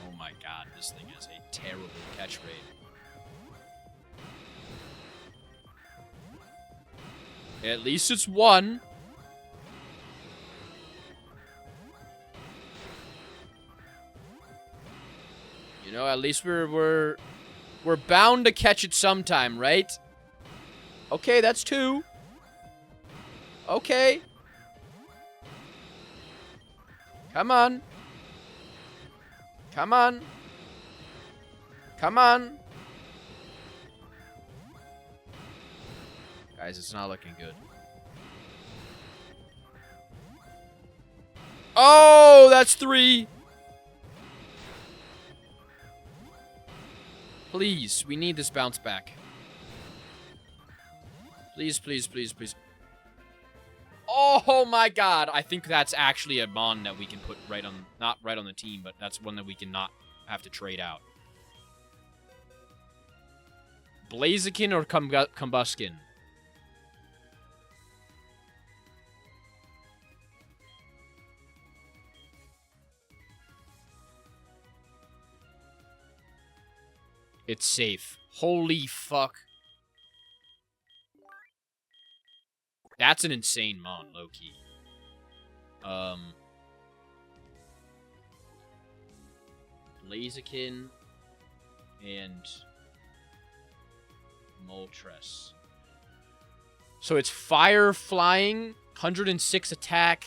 Oh my god, this thing has a terrible catch rate. At least it's one. You know, at least we're bound to catch it sometime, right? Okay, that's two. Okay. Come on. Come on. Come on. Guys, it's not looking good. Oh, that's three. Please, we need this bounce back. Please, please, please, please. Oh my god, I think that's actually a mon that we can put right on, not right on the team, but that's one that we can not have to trade out. Blaziken or Combuskin? It's safe. Holy fuck. That's an insane mon, low-key. Blaziken and Moltres. So it's fire, flying, 106 attack,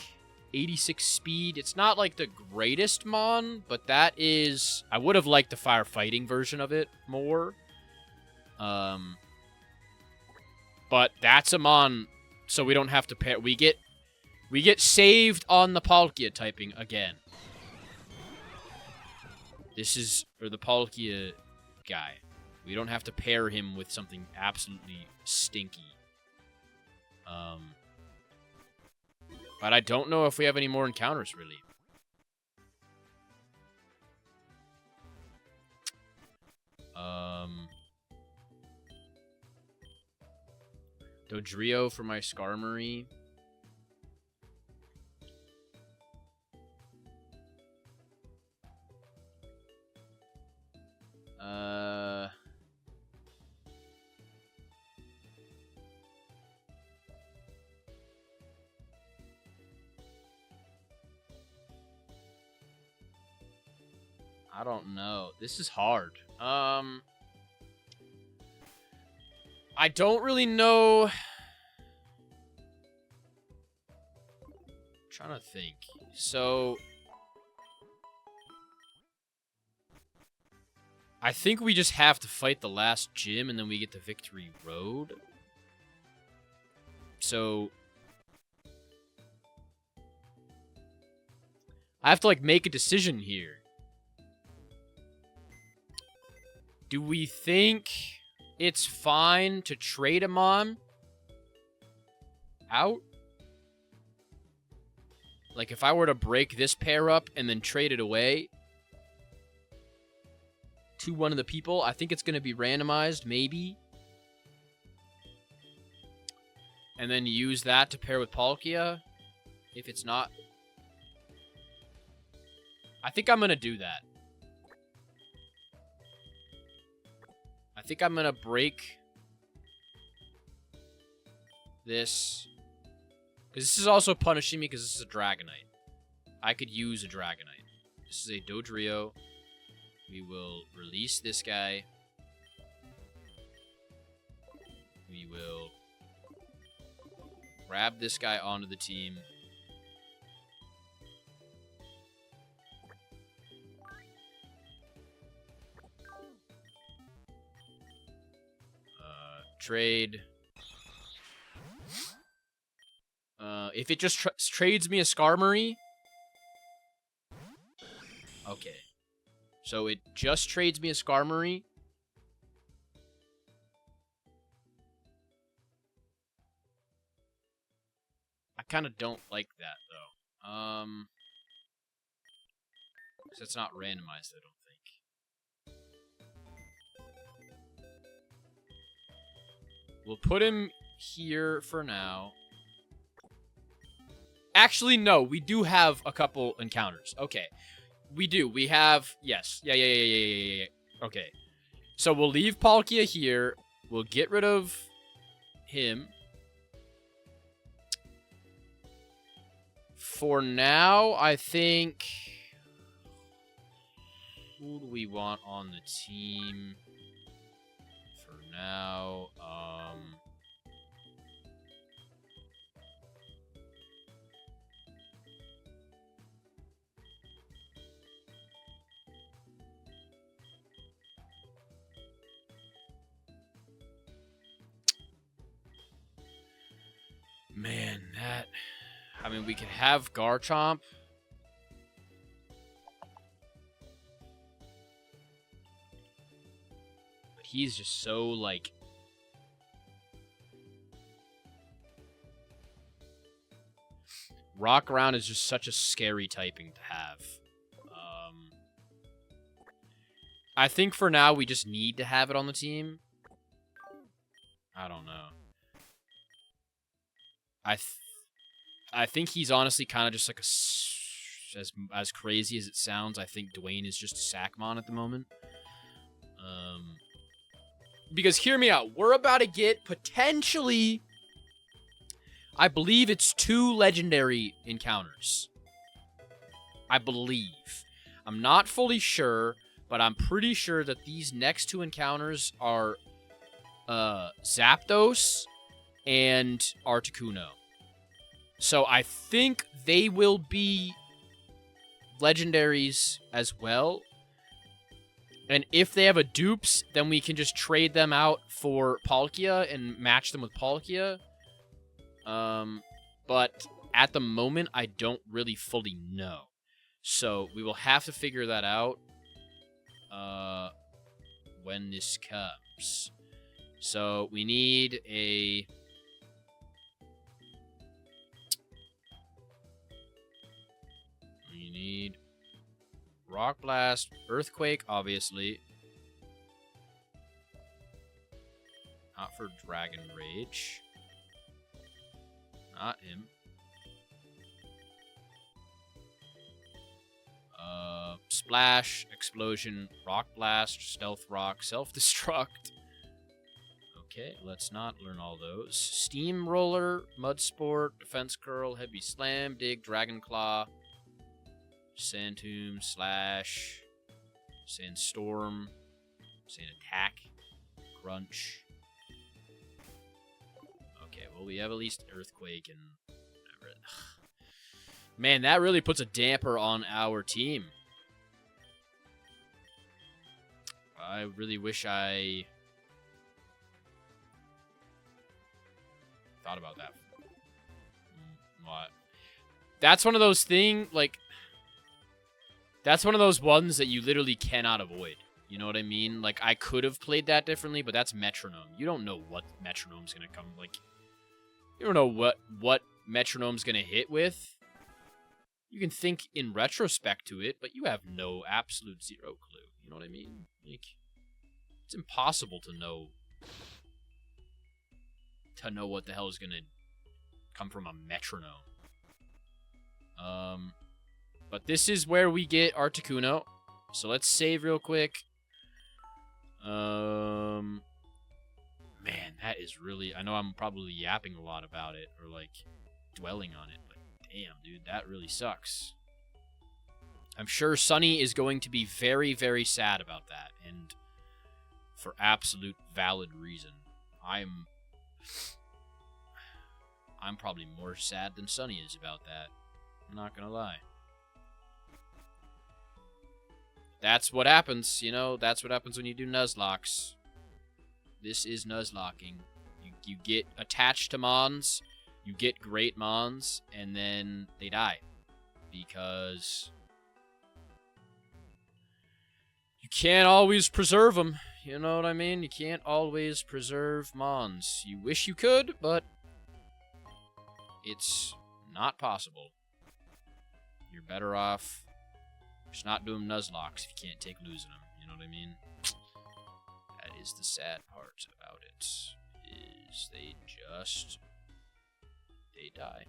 86 speed. It's not like the greatest mon, but that is... I would have liked the firefighting version of it more. But that's a mon, so we don't have to pair. We get saved on the Palkia typing again. This is the Palkia guy. We don't have to pair him with something absolutely stinky. But I don't know if we have any more encounters, really. Dodrio for my Skarmory. I don't know. This is hard. I don't really know. I'm trying to think. So I think we just have to fight the last gym and then we get the victory road. So I have to like make a decision here. Do we think it's fine to trade him on out? Like, if I were to break this pair up and then trade it away to one of the people, I think it's going to be randomized, maybe. And then use that to pair with Palkia, if it's not. I think I'm going to do that. I think I'm going to break this. Because this is also punishing me because this is a Dragonite. I could use a Dragonite. This is a Dodrio. We will release this guy. We will grab this guy onto the team. Trade. If it just trades me a Skarmory. Okay. So it just trades me a Skarmory. I kind of don't like that, though. 'Cause it's not randomized, I don't think. We'll put him here for now. Actually, no. We do have a couple encounters. Okay. We do. We have... Yes. Yeah. Okay. So we'll leave Palkia here. We'll get rid of him. For now, I think... Who do we want on the team? For now, man, that... I mean, we could have Garchomp. But he's just so, like... Rock Ground is just such a scary typing to have. I think for now we just need to have it on the team. I don't know. I think he's honestly kind of just like as crazy as it sounds. I think Dwayne is just a Sackmon at the moment. Because hear me out, we're about to get potentially, I believe it's 2 legendary encounters. I believe. I'm not fully sure, but I'm pretty sure that these next 2 encounters are Zapdos and Articuno. So I think they will be legendaries as well. And if they have a dupes, then we can just trade them out for Palkia and match them with Palkia. But at the moment, I don't really fully know. So we will have to figure that out when this comes. So we need a... We need Rock Blast, Earthquake, obviously. Not for Dragon Rage. Not him. Splash, Explosion, Rock Blast, Stealth Rock, Self-Destruct. Okay, let's not learn all those. Steamroller, Mud Sport, Defense Curl, Heavy Slam, Dig, Dragon Claw, Sand Tomb, Slash, Sandstorm, Sand Attack, Crunch. Okay, well, we have at least Earthquake and... Man, that really puts a damper on our team. I really wish I thought about that. What? That's one of those things, like... That's one of those ones that you literally cannot avoid. You know what I mean? Like, I could have played that differently, but that's Metronome. You don't know what Metronome's gonna come, like... You don't know what Metronome's gonna hit with. You can think in retrospect to it, but you have no absolute zero clue. You know what I mean? Like, it's impossible to know what the hell is gonna come from a metronome. But this is where we get Articuno. So let's save real quick. Man, that is really... I know I'm probably yapping a lot about it, or like dwelling on it, but damn, dude, that really sucks. I'm sure Sunny is going to be very, very sad about that, and for absolute valid reason. I'm probably more sad than Sunny is about that. I'm not gonna lie. That's what happens, you know? That's what happens when you do Nuzlocks. This is Nuzlocking. You get attached to Mons, you get great Mons, and then they die. Because you can't always preserve them. You know what I mean? You can't always preserve Mons. You wish you could, but it's not possible. You're better off just not doing Nuzlocks if you can't take losing them. You know what I mean? That is the sad part about it. Is they die.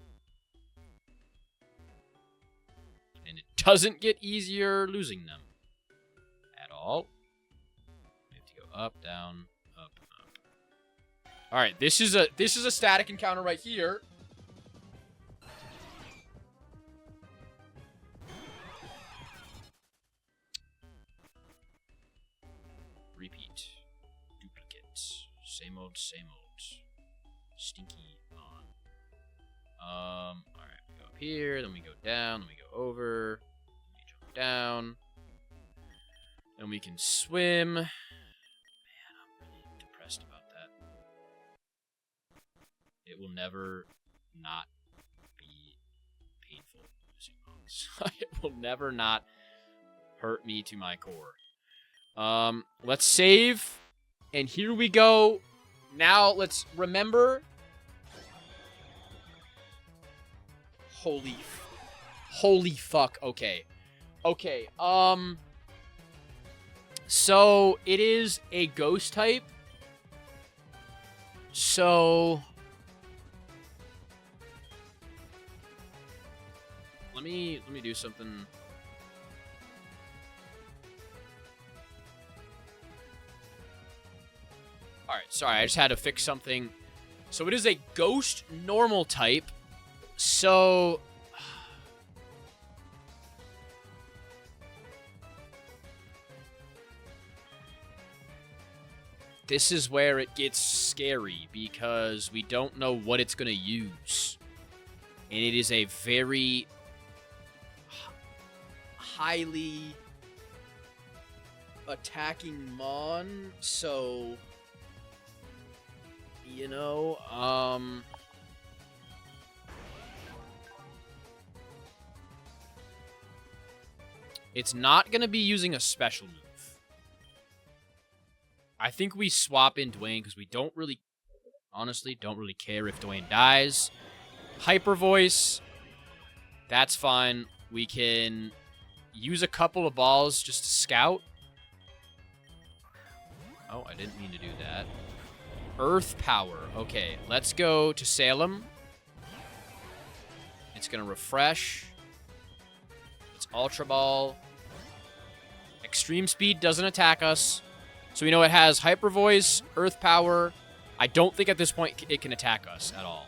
And it doesn't get easier losing them at all. We have to go up, down, up, up. All right, this is a static encounter right here. Repeat. Duplicate. Same old, same old. Stinky on. Alright, we go up here, then we go down, then we go over, then we jump down. Then we can swim. Man, I'm really depressed about that. It will never not be painful using mons. It will never not hurt me to my core. Let's save. And here we go. Now, let's remember. Holy fuck. Okay. Okay, so, it is a ghost type. So, let me do something. Alright, sorry, I just had to fix something. So it is a ghost normal type. So... this is where it gets scary, because we don't know what it's going to use. And it is a very highly attacking mon, so you know, it's not gonna be using a special move. I think we swap in Dwayne because we don't really, honestly, don't really care if Dwayne dies. Hyper Voice, that's fine. We can use a couple of balls just to scout. Oh, I didn't mean to do that. Earth Power. Okay, let's go to Salem. It's going to refresh. It's Ultra Ball. Extreme Speed doesn't attack us. So we know it has Hyper Voice, Earth Power. I don't think at this point it can attack us at all.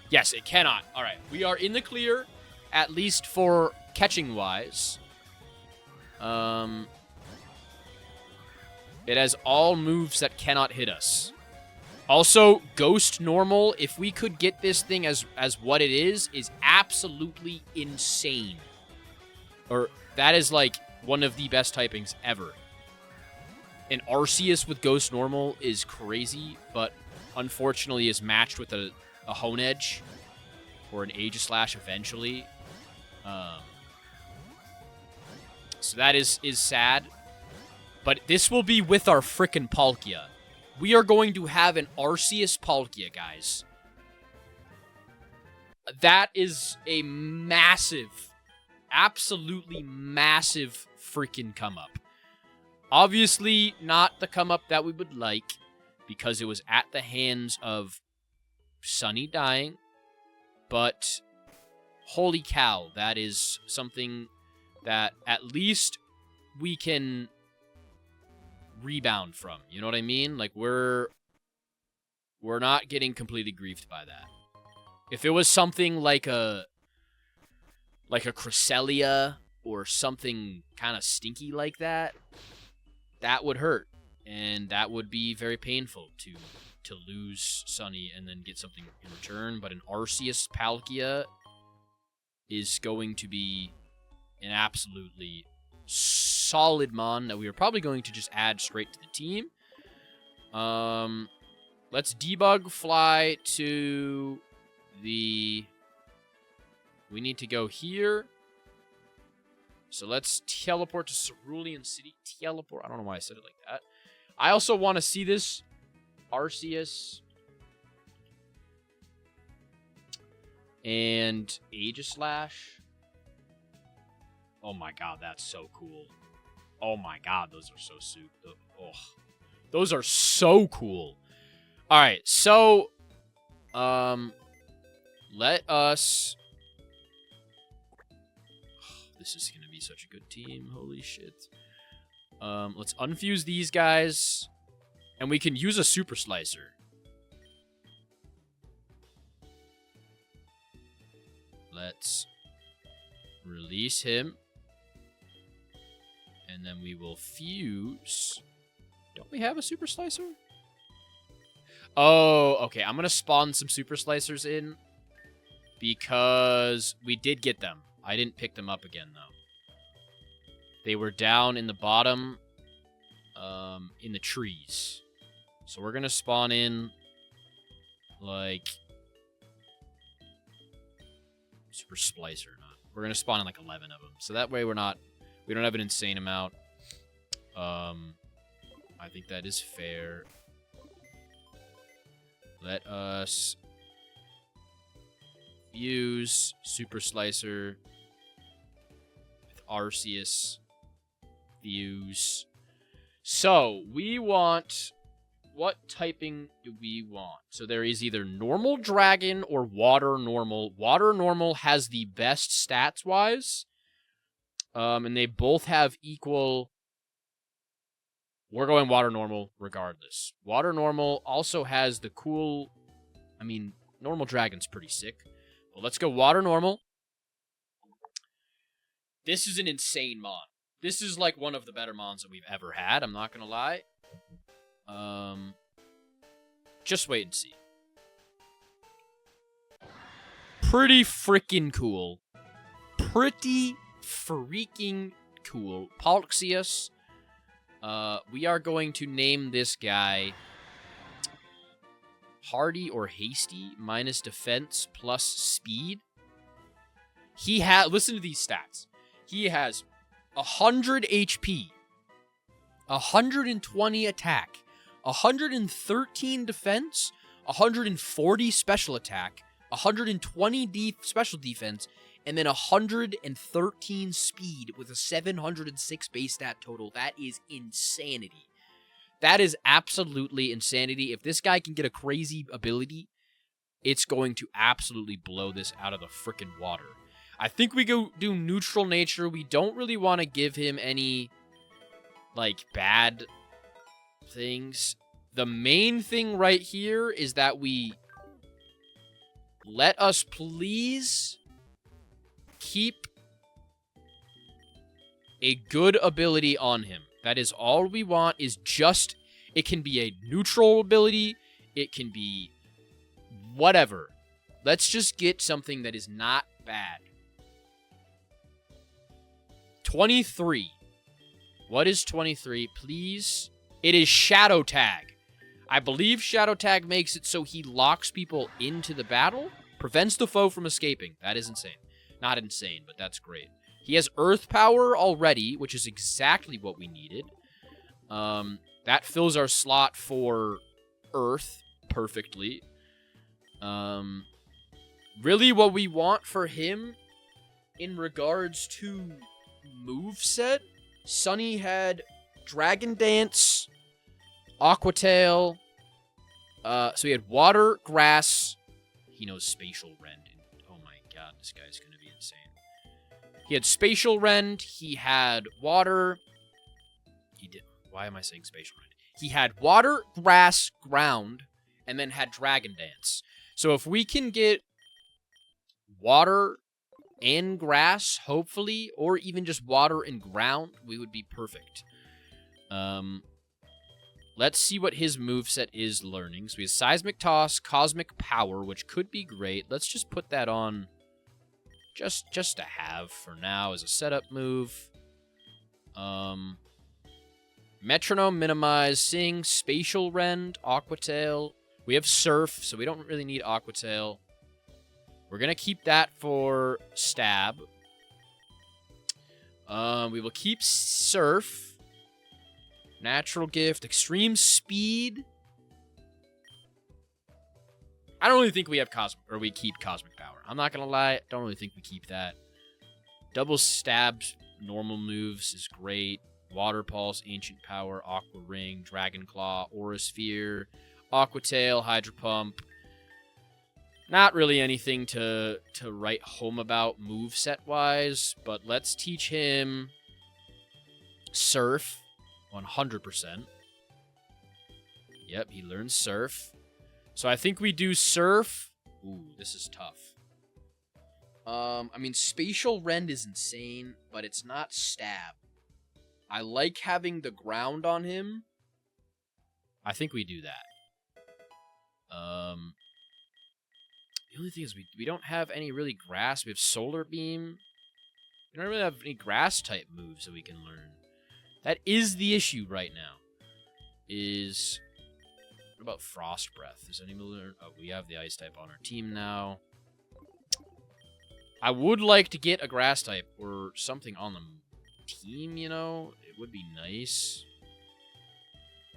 Yes, it cannot. All right, we are in the clear, at least for catching-wise. It has all moves that cannot hit us. Also, Ghost Normal, if we could get this thing as what it is absolutely insane. Or that is like one of the best typings ever. An Arceus with Ghost Normal is crazy, but unfortunately is matched with a Hone Edge or an Aegislash eventually. So that is sad. But this will be with our frickin' Palkia. We are going to have an Arceus Palkia, guys. That is a massive, absolutely massive freaking come-up. Obviously, not the come-up that we would like, because it was at the hands of Sunny dying. But, holy cow, that is something that at least we can rebound from. You know what I mean? Like, we're not getting completely griefed by that. If it was something like a Cresselia or something kind of stinky like that, that would hurt. And that would be very painful to lose Sunny and then get something in return. But an Arceus Palkia is going to be an absolutely solid mon that we are probably going to just add straight to the team. Let's debug fly to the... We need to go here. So let's teleport to Cerulean City. Teleport. I don't know why I said it like that. I also want to see this Arceus and Aegislash. Oh my god, that's so cool. Oh my god, those are so super. Oh, those are so cool. All right, so let us. This is gonna be such a good team. Holy shit. Let's unfuse these guys, and we can use a Super Slicer. Let's release him. And then we will fuse. Don't we have a Super Slicer? Oh, okay. I'm going to spawn some Super Slicers in because we did get them. I didn't pick them up again, though. They were down in the bottom in the trees. So we're going to spawn in like Super Splicer. We're going to spawn in like 11 of them. So that way we don't have an insane amount. I think that is fair. Let us use Super Slicer with Arceus. Fuse. So, we want... What typing do we want? So there is either normal dragon or water normal. Water normal has the best stats-wise. And they both have equal... We're going water normal regardless. Water normal also has the cool... I mean, normal dragon's pretty sick. But let's go water normal. This is an insane mon. This is like one of the better mons that we've ever had. I'm not going to lie. Just wait and see. Pretty freaking cool. Pretty freaking cool. Polxius. We are going to name this guy Hardy or Hasty, minus defense plus speed. He has, listen to these stats. He has 100 HP, 120 attack, 113 defense, 140 special attack, 120 special defense, and then 113 speed with a 706 base stat total. That is insanity. That is absolutely insanity. If this guy can get a crazy ability, it's going to absolutely blow this out of the freaking water. I think we go do neutral nature. We don't really want to give him any, like, bad things. The main thing right here is that we let us please keep a good ability on him. That is all we want, is just, it can be a neutral ability, it can be whatever. Let's just get something that is not bad. 23. What is 23, please? It is Shadow Tag. I believe Shadow Tag makes it so he locks people into the battle, prevents the foe from escaping. That is insane. Not insane, but that's great. He has Earth Power already, which is exactly what we needed. That fills our slot for Earth perfectly. Really what we want for him in regards to moveset, Sunny had Dragon Dance, Aqua Tail. So he had Water, Grass. He knows Spatial Rend. Oh my god, this guy's going to be insane. He had Spatial Rend. He had Water. He did. Why am I saying Spatial Rend? He had Water, Grass, Ground, and then had Dragon Dance. So if we can get Water and Grass, hopefully, or even just Water and Ground, we would be perfect. Let's see what his moveset is learning. So he has Seismic Toss, Cosmic Power, which could be great. Let's just put that on just to have for now as a setup move. Metronome, Minimize, Sing, Spatial Rend, Aqua Tail. We have Surf, so we don't really need Aqua Tail. We're going to keep that for Stab. We will keep Surf. Natural Gift, Extreme Speed. I don't really think we have we keep Cosmic Power. I'm not gonna lie, don't really think we keep that. Double Stabs, normal moves is great. Water Pulse, Ancient Power, Aqua Ring, Dragon Claw, Aura Sphere, Aqua Tail, Hydro Pump. Not really anything to write home about moveset wise, but let's teach him Surf. 100%. Yep, he learns Surf. So I think we do Surf. Ooh, this is tough. I mean, Spatial Rend is insane, but it's not Stab. I like having the ground on him. I think we do that. The only thing is we don't have any really grass. We have Solar Beam. We don't really have any grass type moves that we can learn. That is the issue right now. What about Frost Breath? Does anyone learn? Oh, we have the Ice type on our team now. I would like to get a grass type or something on the team, you know? It would be nice.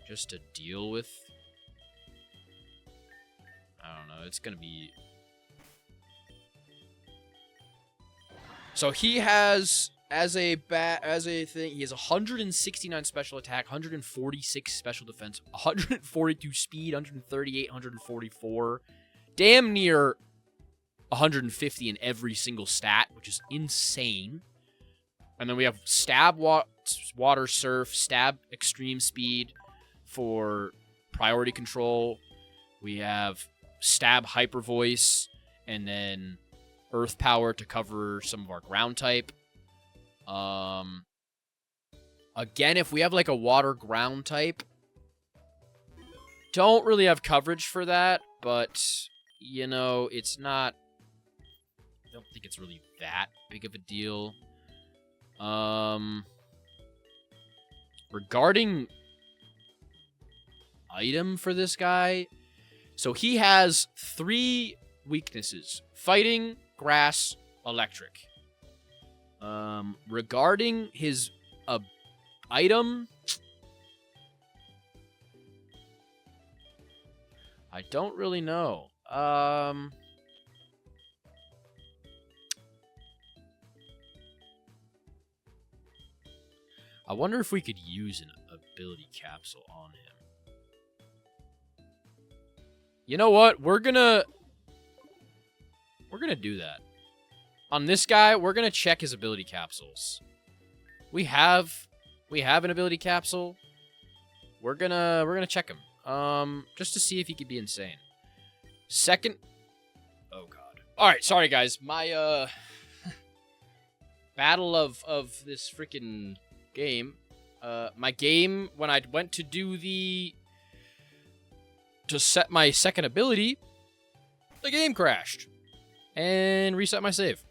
Just to deal with. I don't know. It's going to be... So he has... As a thing, he has 169 special attack, 146 special defense, 142 speed, 138, 144. Damn near 150 in every single stat, which is insane. And then we have Stab Water Surf, Stab Extreme Speed for priority control. We have Stab Hyper Voice, and then Earth Power to cover some of our ground type. Again, if we have like a water ground type, don't really have coverage for that, but you know, it's not don't think it's really that big of a deal. Regarding item for this guy, so he has 3 weaknesses: fighting, grass, electric. Regarding his item, I don't really know. I wonder if we could use an ability capsule on him. You know what? We're gonna do that. On this guy, we're gonna check his ability capsules. We have an ability capsule. We're gonna check him. Just to see if he could be insane. Second. Oh god. All right, sorry guys. My battle of this freaking game. My game, when I went to do to set my second ability, the game crashed and reset my save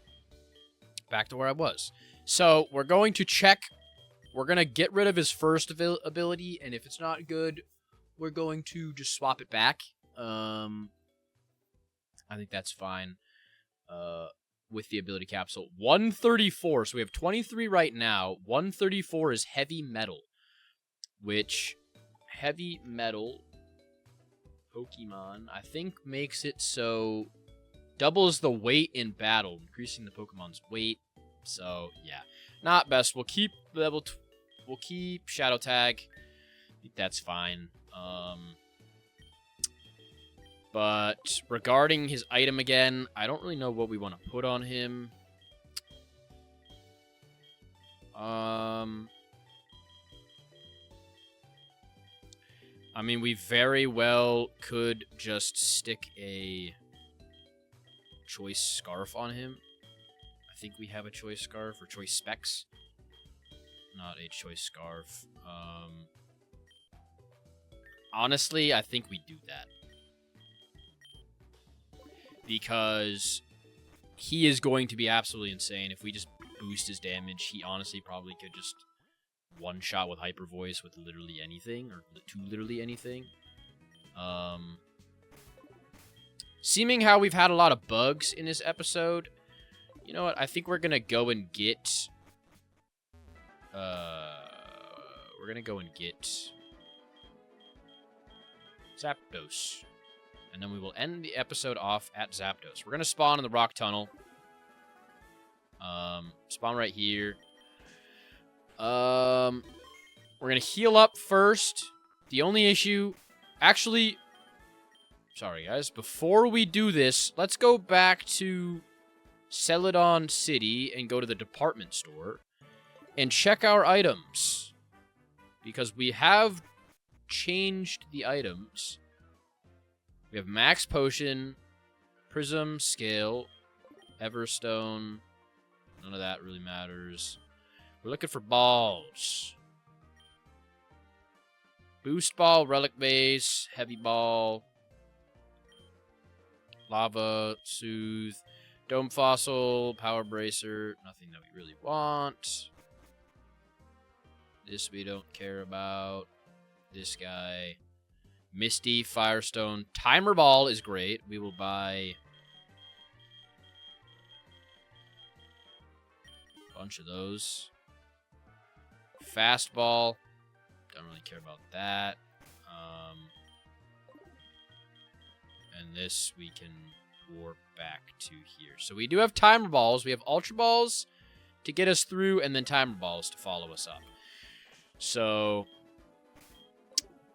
back to where I was. So we're going to check. We're going to get rid of his first ability, and if it's not good, we're going to just swap it back. I think that's fine. With the ability capsule. 134. So we have 23 right now. 134 is heavy metal. Which heavy metal Pokemon, I think, makes it so doubles the weight in battle, increasing the Pokemon's weight. So yeah, not best. We'll keep we'll keep Shadow Tag. I think that's fine. But regarding his item again, I don't really know what we want to put on him. I mean, we very well could just stick a choice scarf on him. I think we have a choice scarf or choice specs. Not a choice scarf. Honestly, I think we do that. Because he is going to be absolutely insane. If we just boost his damage, he honestly probably could just one-shot with Hyper Voice with literally anything, or to literally anything. Seeming how we've had a lot of bugs in this episode, you know what? I think we're gonna go and get... Zapdos. And then we will end the episode off at Zapdos. We're going to spawn in the rock tunnel. Spawn right here. We're going to heal up first. The only issue... Actually... Sorry, guys. Before we do this, let's go back to Celadon City and go to the department store and check our items. Because we have changed the items. We have Max Potion, Prism, Scale, Everstone. None of that really matters. We're looking for balls. Boost Ball, Relic Base, Heavy Ball, Lava, Soothe, Dome Fossil, Power Bracer. Nothing that we really want. This we don't care about. This guy. Misty, Firestone. Timer Ball is great. We will buy a bunch of those. Fastball. Don't really care about that. And this we can warp back to here. So we do have Timer Balls. We have Ultra Balls to get us through, and then Timer Balls to follow us up. So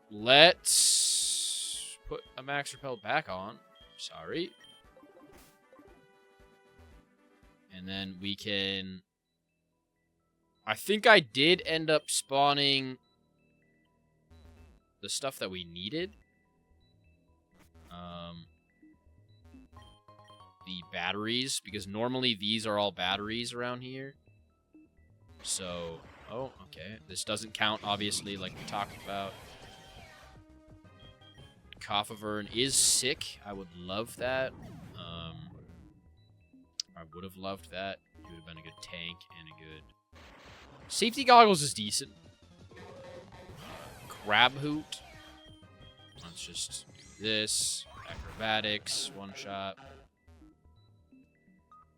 let's put a Max Repel back on. Sorry. And then we can... I think I did end up spawning the stuff that we needed. The batteries, because normally these are all batteries around here. So, oh, okay. This doesn't count, obviously, like we talked about. Coffavern is sick. I would love that. I would have loved that. He would have been a good tank and a good... Safety goggles is decent. Grab hoot. Let's just do this. Acrobatics, one shot.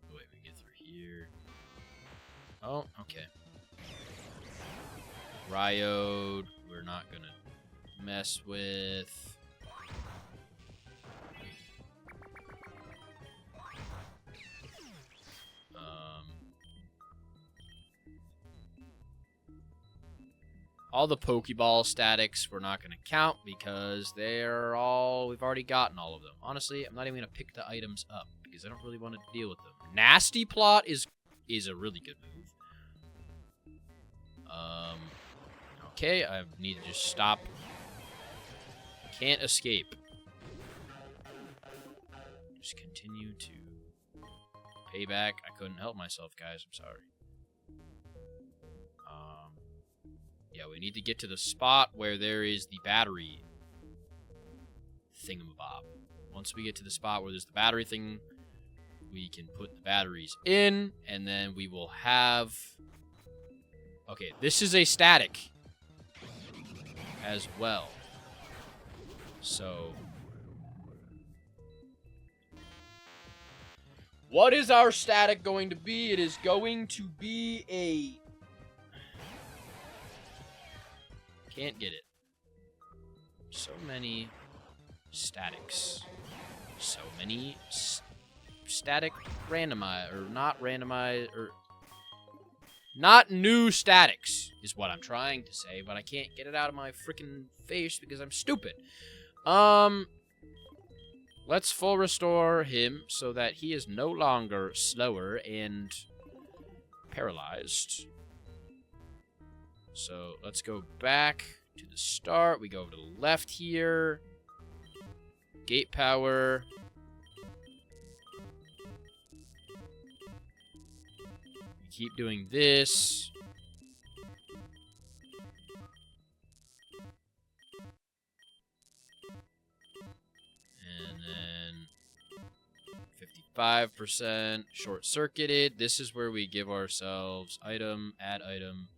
Oh, wait, we get through here. Oh, okay. Ryode, we're not gonna mess with. All the Pokeball statics we're not going to count because they're all... We've already gotten all of them. Honestly, I'm not even going to pick the items up because I don't really want to deal with them. Nasty Plot is a really good move. Okay, I need to just stop. Can't escape. Just continue to pay back. I couldn't help myself, guys. I'm sorry. Yeah, we need to get to the spot where there is the battery thingamabob. Once we get to the spot where there's the battery thing, we can put the batteries in, and then we will have... Okay, this is a static as well. So... what is our static going to be? It is going to be a... Can't get it. So many statics. So many static randomize, or not randomize, or not new statics is what I'm trying to say, but I can't get it out of my freaking face because I'm stupid. Let's full restore him so that he is no longer slower and paralyzed. So let's go back to the start. We go over to the left here. Gate power. We keep doing this. And then 55% short-circuited. This is where we give ourselves item, add item.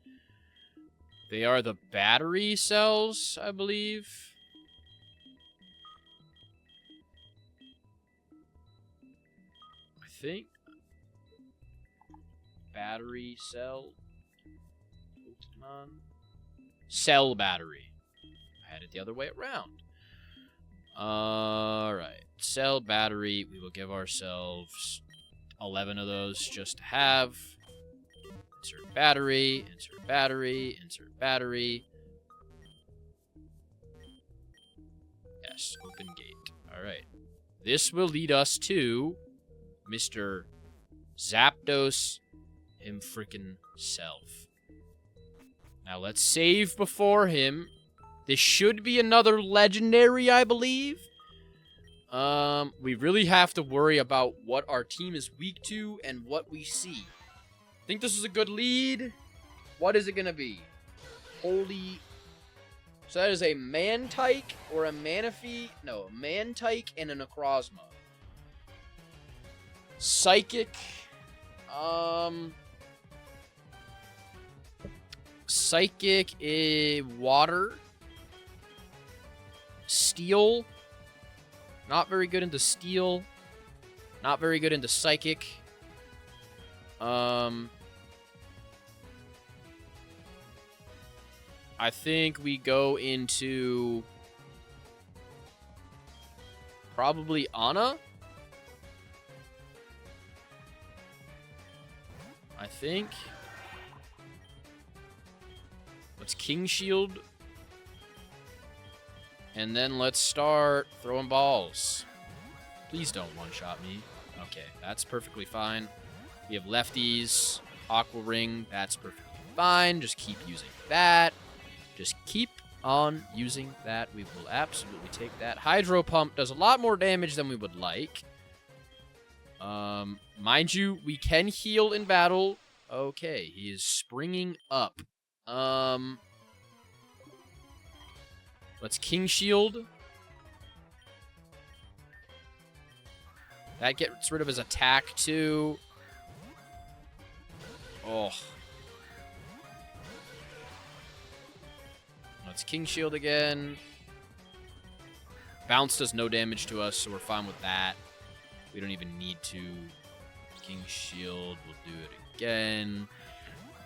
They are the battery cells, I believe. I think. Battery cell. Pokemon. Cell battery. I had it the other way around. Alright. Cell battery. We will give ourselves 11 of those just to have. Insert battery, insert battery, insert battery. Yes, open gate. Alright. This will lead us to Mr. Zapdos him frickin' self. Now let's save before him. This should be another legendary, I believe. We really have to worry about what our team is weak to and what we see. I think this is a good lead. What is it going to be? Holy... So that is a Mantike or a Manaphy? No, a Mantike and a Necrozma. Psychic. Psychic is water. Steel. Not very good into steel. Not very good into psychic. I think we go into probably Anna. I think. Let's King Shield. And then let's start throwing balls. Please don't one-shot me. Okay, that's perfectly fine. We have lefties, Aqua Ring, that's perfectly fine. Just keep using that. Just keep on using that. We will absolutely take that. Hydro Pump does a lot more damage than we would like. Mind you, we can heal in battle. Okay, he is springing up. Let's King Shield. That gets rid of his attack too. Oh. Let's King Shield again. Bounce does no damage to us, so we're fine with that. We don't even need to. King Shield, we'll do it again.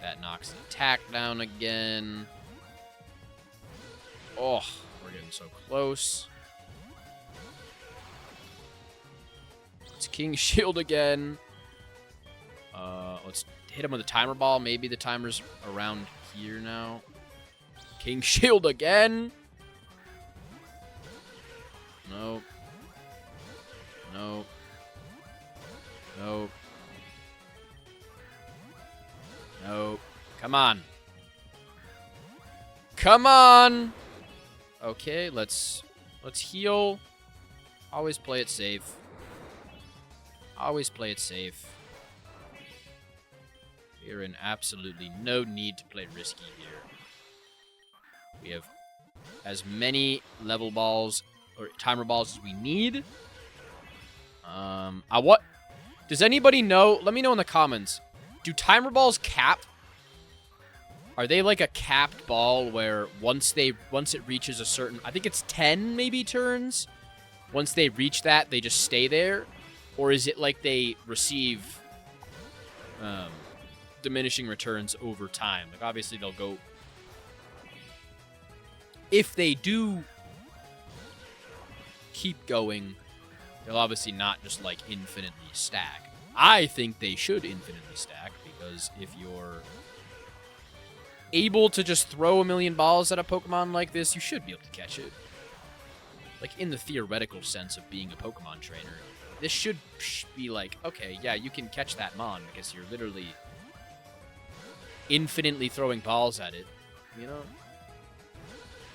That knocks the attack down again. Oh, we're getting so close. Let's King Shield again. Let's hit him with a timer ball. Maybe the timer's around here now. King Shield again. Nope. Nope. Nope. Nope. Come on. Come on. Okay, let's heal. Always play it safe. Always play it safe. We're in absolutely no need to play risky here. We have as many level balls or timer balls as we need. What? Does anybody know? Let me know in the comments. Do timer balls cap? Are they like a capped ball where once it reaches a certain, I think it's 10 maybe turns, once they reach that, they just stay there? Or is it like they receive diminishing returns over time? Like obviously they'll go, if they do keep going, they'll obviously not just like infinitely stack. I think they should infinitely stack, because if you're able to just throw a million balls at a Pokemon like this, you should be able to catch it. Like, in the theoretical sense of being a Pokemon trainer, this should be like, okay, yeah, you can catch that Mon, because you're literally infinitely throwing balls at it, you know?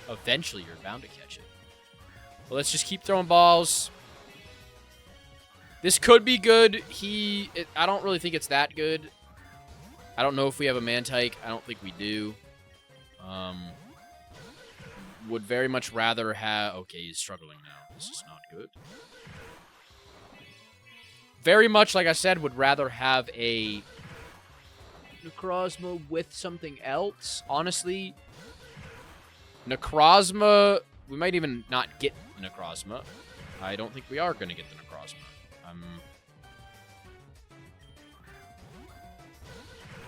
Eventually, you're bound to catch it. Well, let's just keep throwing balls. This could be good. I don't really think it's that good. I don't know if we have a Mantike. I don't think we do. Would very much rather have... Okay, he's struggling now. This is not good. Very much, like I said, would rather have a Necrozma with something else. Honestly, Necrozma... We might even not get Necrozma. I don't think we are going to get the Necrozma.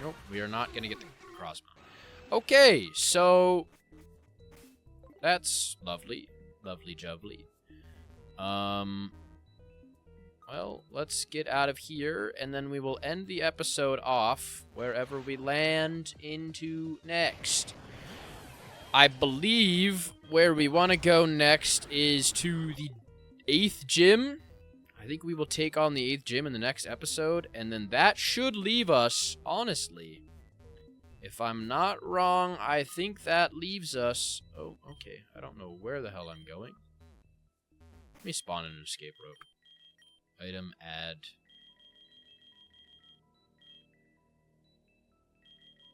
Nope, we are not going to get the Necrozma. Okay, so... That's lovely. Lovely jubbly. Well, let's get out of here, and then we will end the episode off wherever we land into next. I believe where we want to go next is to the 8th gym. I think we will take on the 8th gym in the next episode, and then that should leave us, honestly. If I'm not wrong, I think that leaves us... Oh, okay. I don't know where the hell I'm going. Let me spawn in an escape rope. Item, add.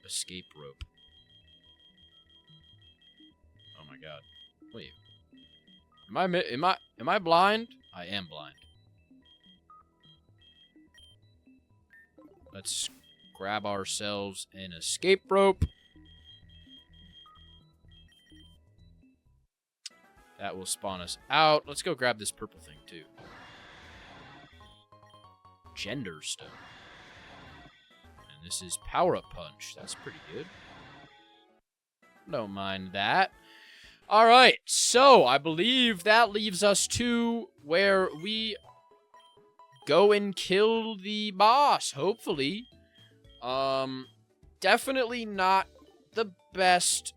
Escape rope. Oh my god. Wait. Am I blind? I am blind. Let's grab ourselves an escape rope. That will spawn us out. Let's go grab this purple thing, too. Gender Stone. And this is Power Up Punch. That's pretty good. Don't mind that. Alright, so I believe that leaves us to where we go and kill the boss, hopefully. Definitely not the best,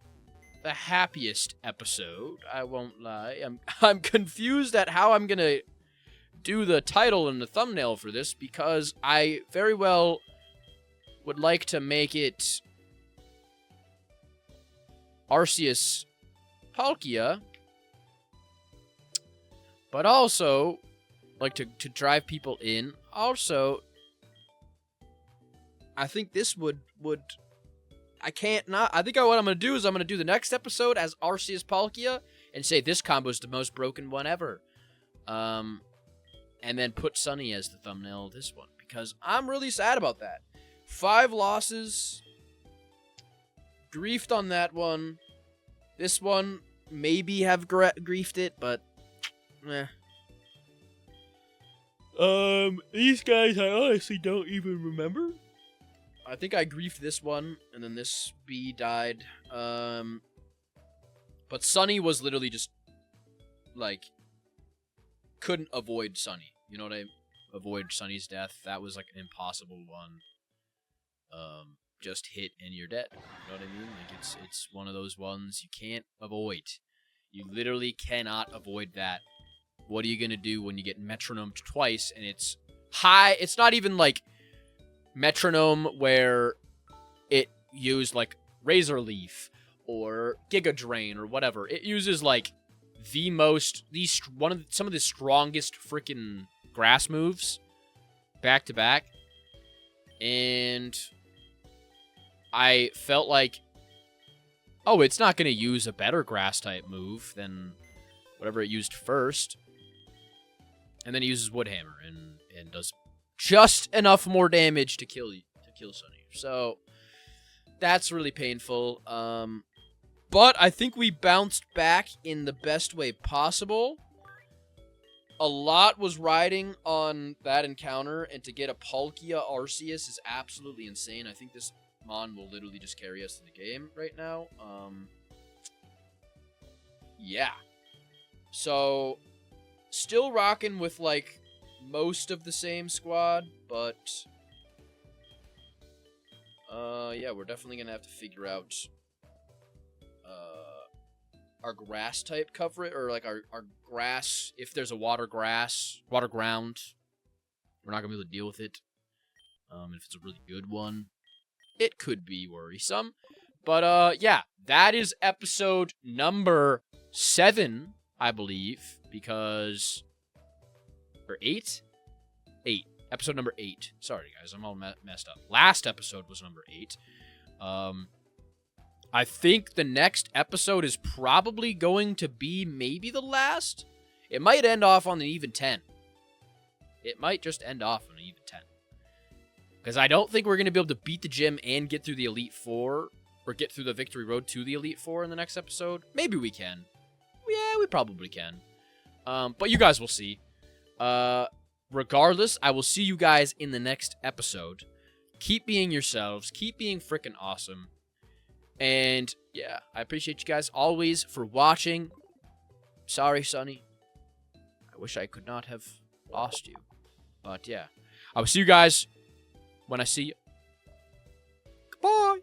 the happiest episode, I won't lie. I'm confused at how I'm gonna do the title and the thumbnail for this, because I very well would like to make it Arceus Palkia, but also like to drive people in. Also, I think this would I can't not. I think what I'm going to do is I'm going to do the next episode as Arceus Palkia and say this combo is the most broken one ever. And then put Sunny as the thumbnail of this one, because I'm really sad about that. 5 losses. Griefed on that one. This one, maybe have griefed it, but... eh. These guys I honestly don't even remember. I think I griefed this one, and then this bee died. But Sunny was literally just, like, couldn't avoid Sunny. You know what I mean? Avoid Sunny's death. That was, like, an impossible one. Just hit and you're dead. You know what I mean? Like, it's one of those ones you can't avoid. You literally cannot avoid that. What are you gonna do when you get metronomed twice and it's high? It's not even, like, metronome where it used, like, Razor Leaf or Giga Drain or whatever. It uses, like, some of the strongest freaking grass moves back to back. And I felt like, oh, it's not going to use a better grass type move than whatever it used first. And then it uses Woodhammer and does just enough more damage to kill Sunny. So that's really painful. But I think we bounced back in the best way possible. A lot was riding on that encounter, and to get a Palkia Arceus is absolutely insane. I think this Mon will literally just carry us to the game right now. Yeah. So, still rocking with, like, most of the same squad, but... yeah, we're definitely gonna have to figure out... our grass type coverage, or like our grass, if there's a water ground, we're not gonna be able to deal with it. If it's a really good one, it could be worrisome. But yeah, that is episode number 7, I believe, because, or 8? 8. Episode number 8. Sorry guys, I'm all messed up. Last episode was number 8. I think the next episode is probably going to be maybe the last. It might end off on an even 10. It might just end off on an even 10. Because I don't think we're going to be able to beat the gym and get through the Elite Four, or get through the victory road to the Elite Four in the next episode. Maybe we can. Yeah, we probably can. But you guys will see. Regardless, I will see you guys in the next episode. Keep being yourselves. Keep being freaking awesome. And, yeah, I appreciate you guys always for watching. Sorry, Sunny. I wish I could not have lost you. But, yeah. I will see you guys when I see you. Goodbye.